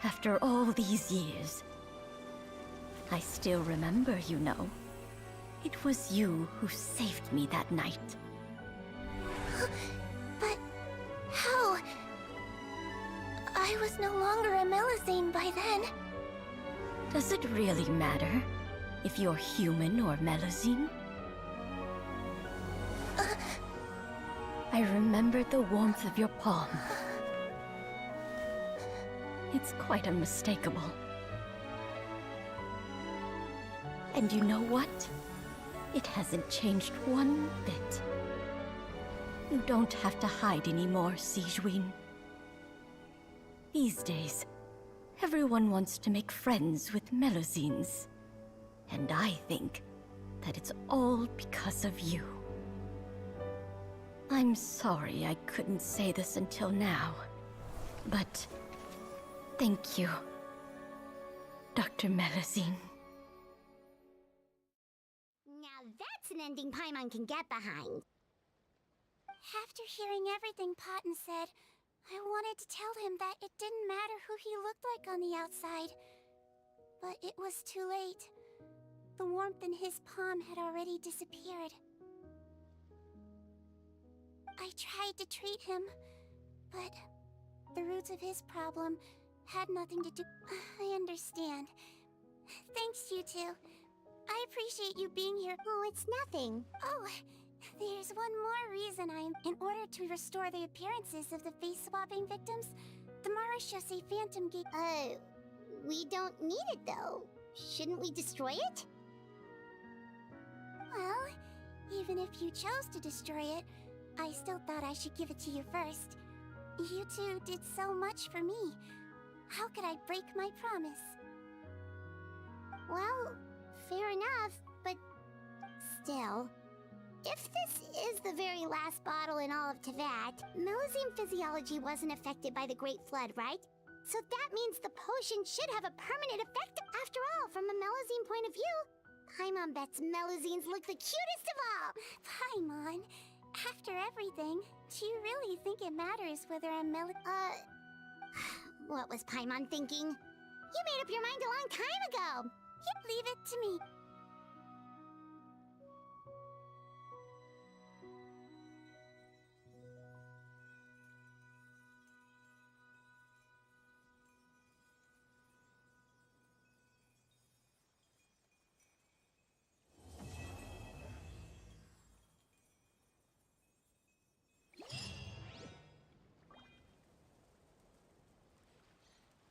after all these years. I still remember, you know. It was you who saved me that night. But how? I was no longer a Melusine by then. Does it really matter if you're human or Melusine? I remember the warmth of your palm. It's quite unmistakable. And you know what? It hasn't changed one bit. You don't have to hide anymore, Sigewinne. These days, everyone wants to make friends with Melusines. And I think that it's all because of you. I'm sorry I couldn't say this until now, but thank you, Dr. Melusine. Now that's an ending Paimon can get behind. After hearing everything Paimon said, I wanted to tell him that it didn't matter who he looked like on the outside. But it was too late. The warmth in his palm had already disappeared. I tried to treat him, but the roots of his problem had nothing to do. I understand. Thanks, you two. I appreciate you being here. Oh, it's nothing. Oh, there's one more reason in order to restore the appearances of the face-swapping victims, the Marashose Phantom Gate. We don't need it though. Shouldn't we destroy it? Well, even if you chose to destroy it, I still thought I should give it to you first. You two did so much for me. How could I break my promise? Well, fair enough, but still. If this is the very last bottle in all of Tevat, Melusine physiology wasn't affected by the Great Flood, right? So that means the potion should have a permanent effect. After all, from a Melusine point of view, Paimon bets Melusines look the cutest of all. Paimon, after everything, do you really think it matters whether I'm What was Paimon thinking? You made up your mind a long time ago. You leave it to me.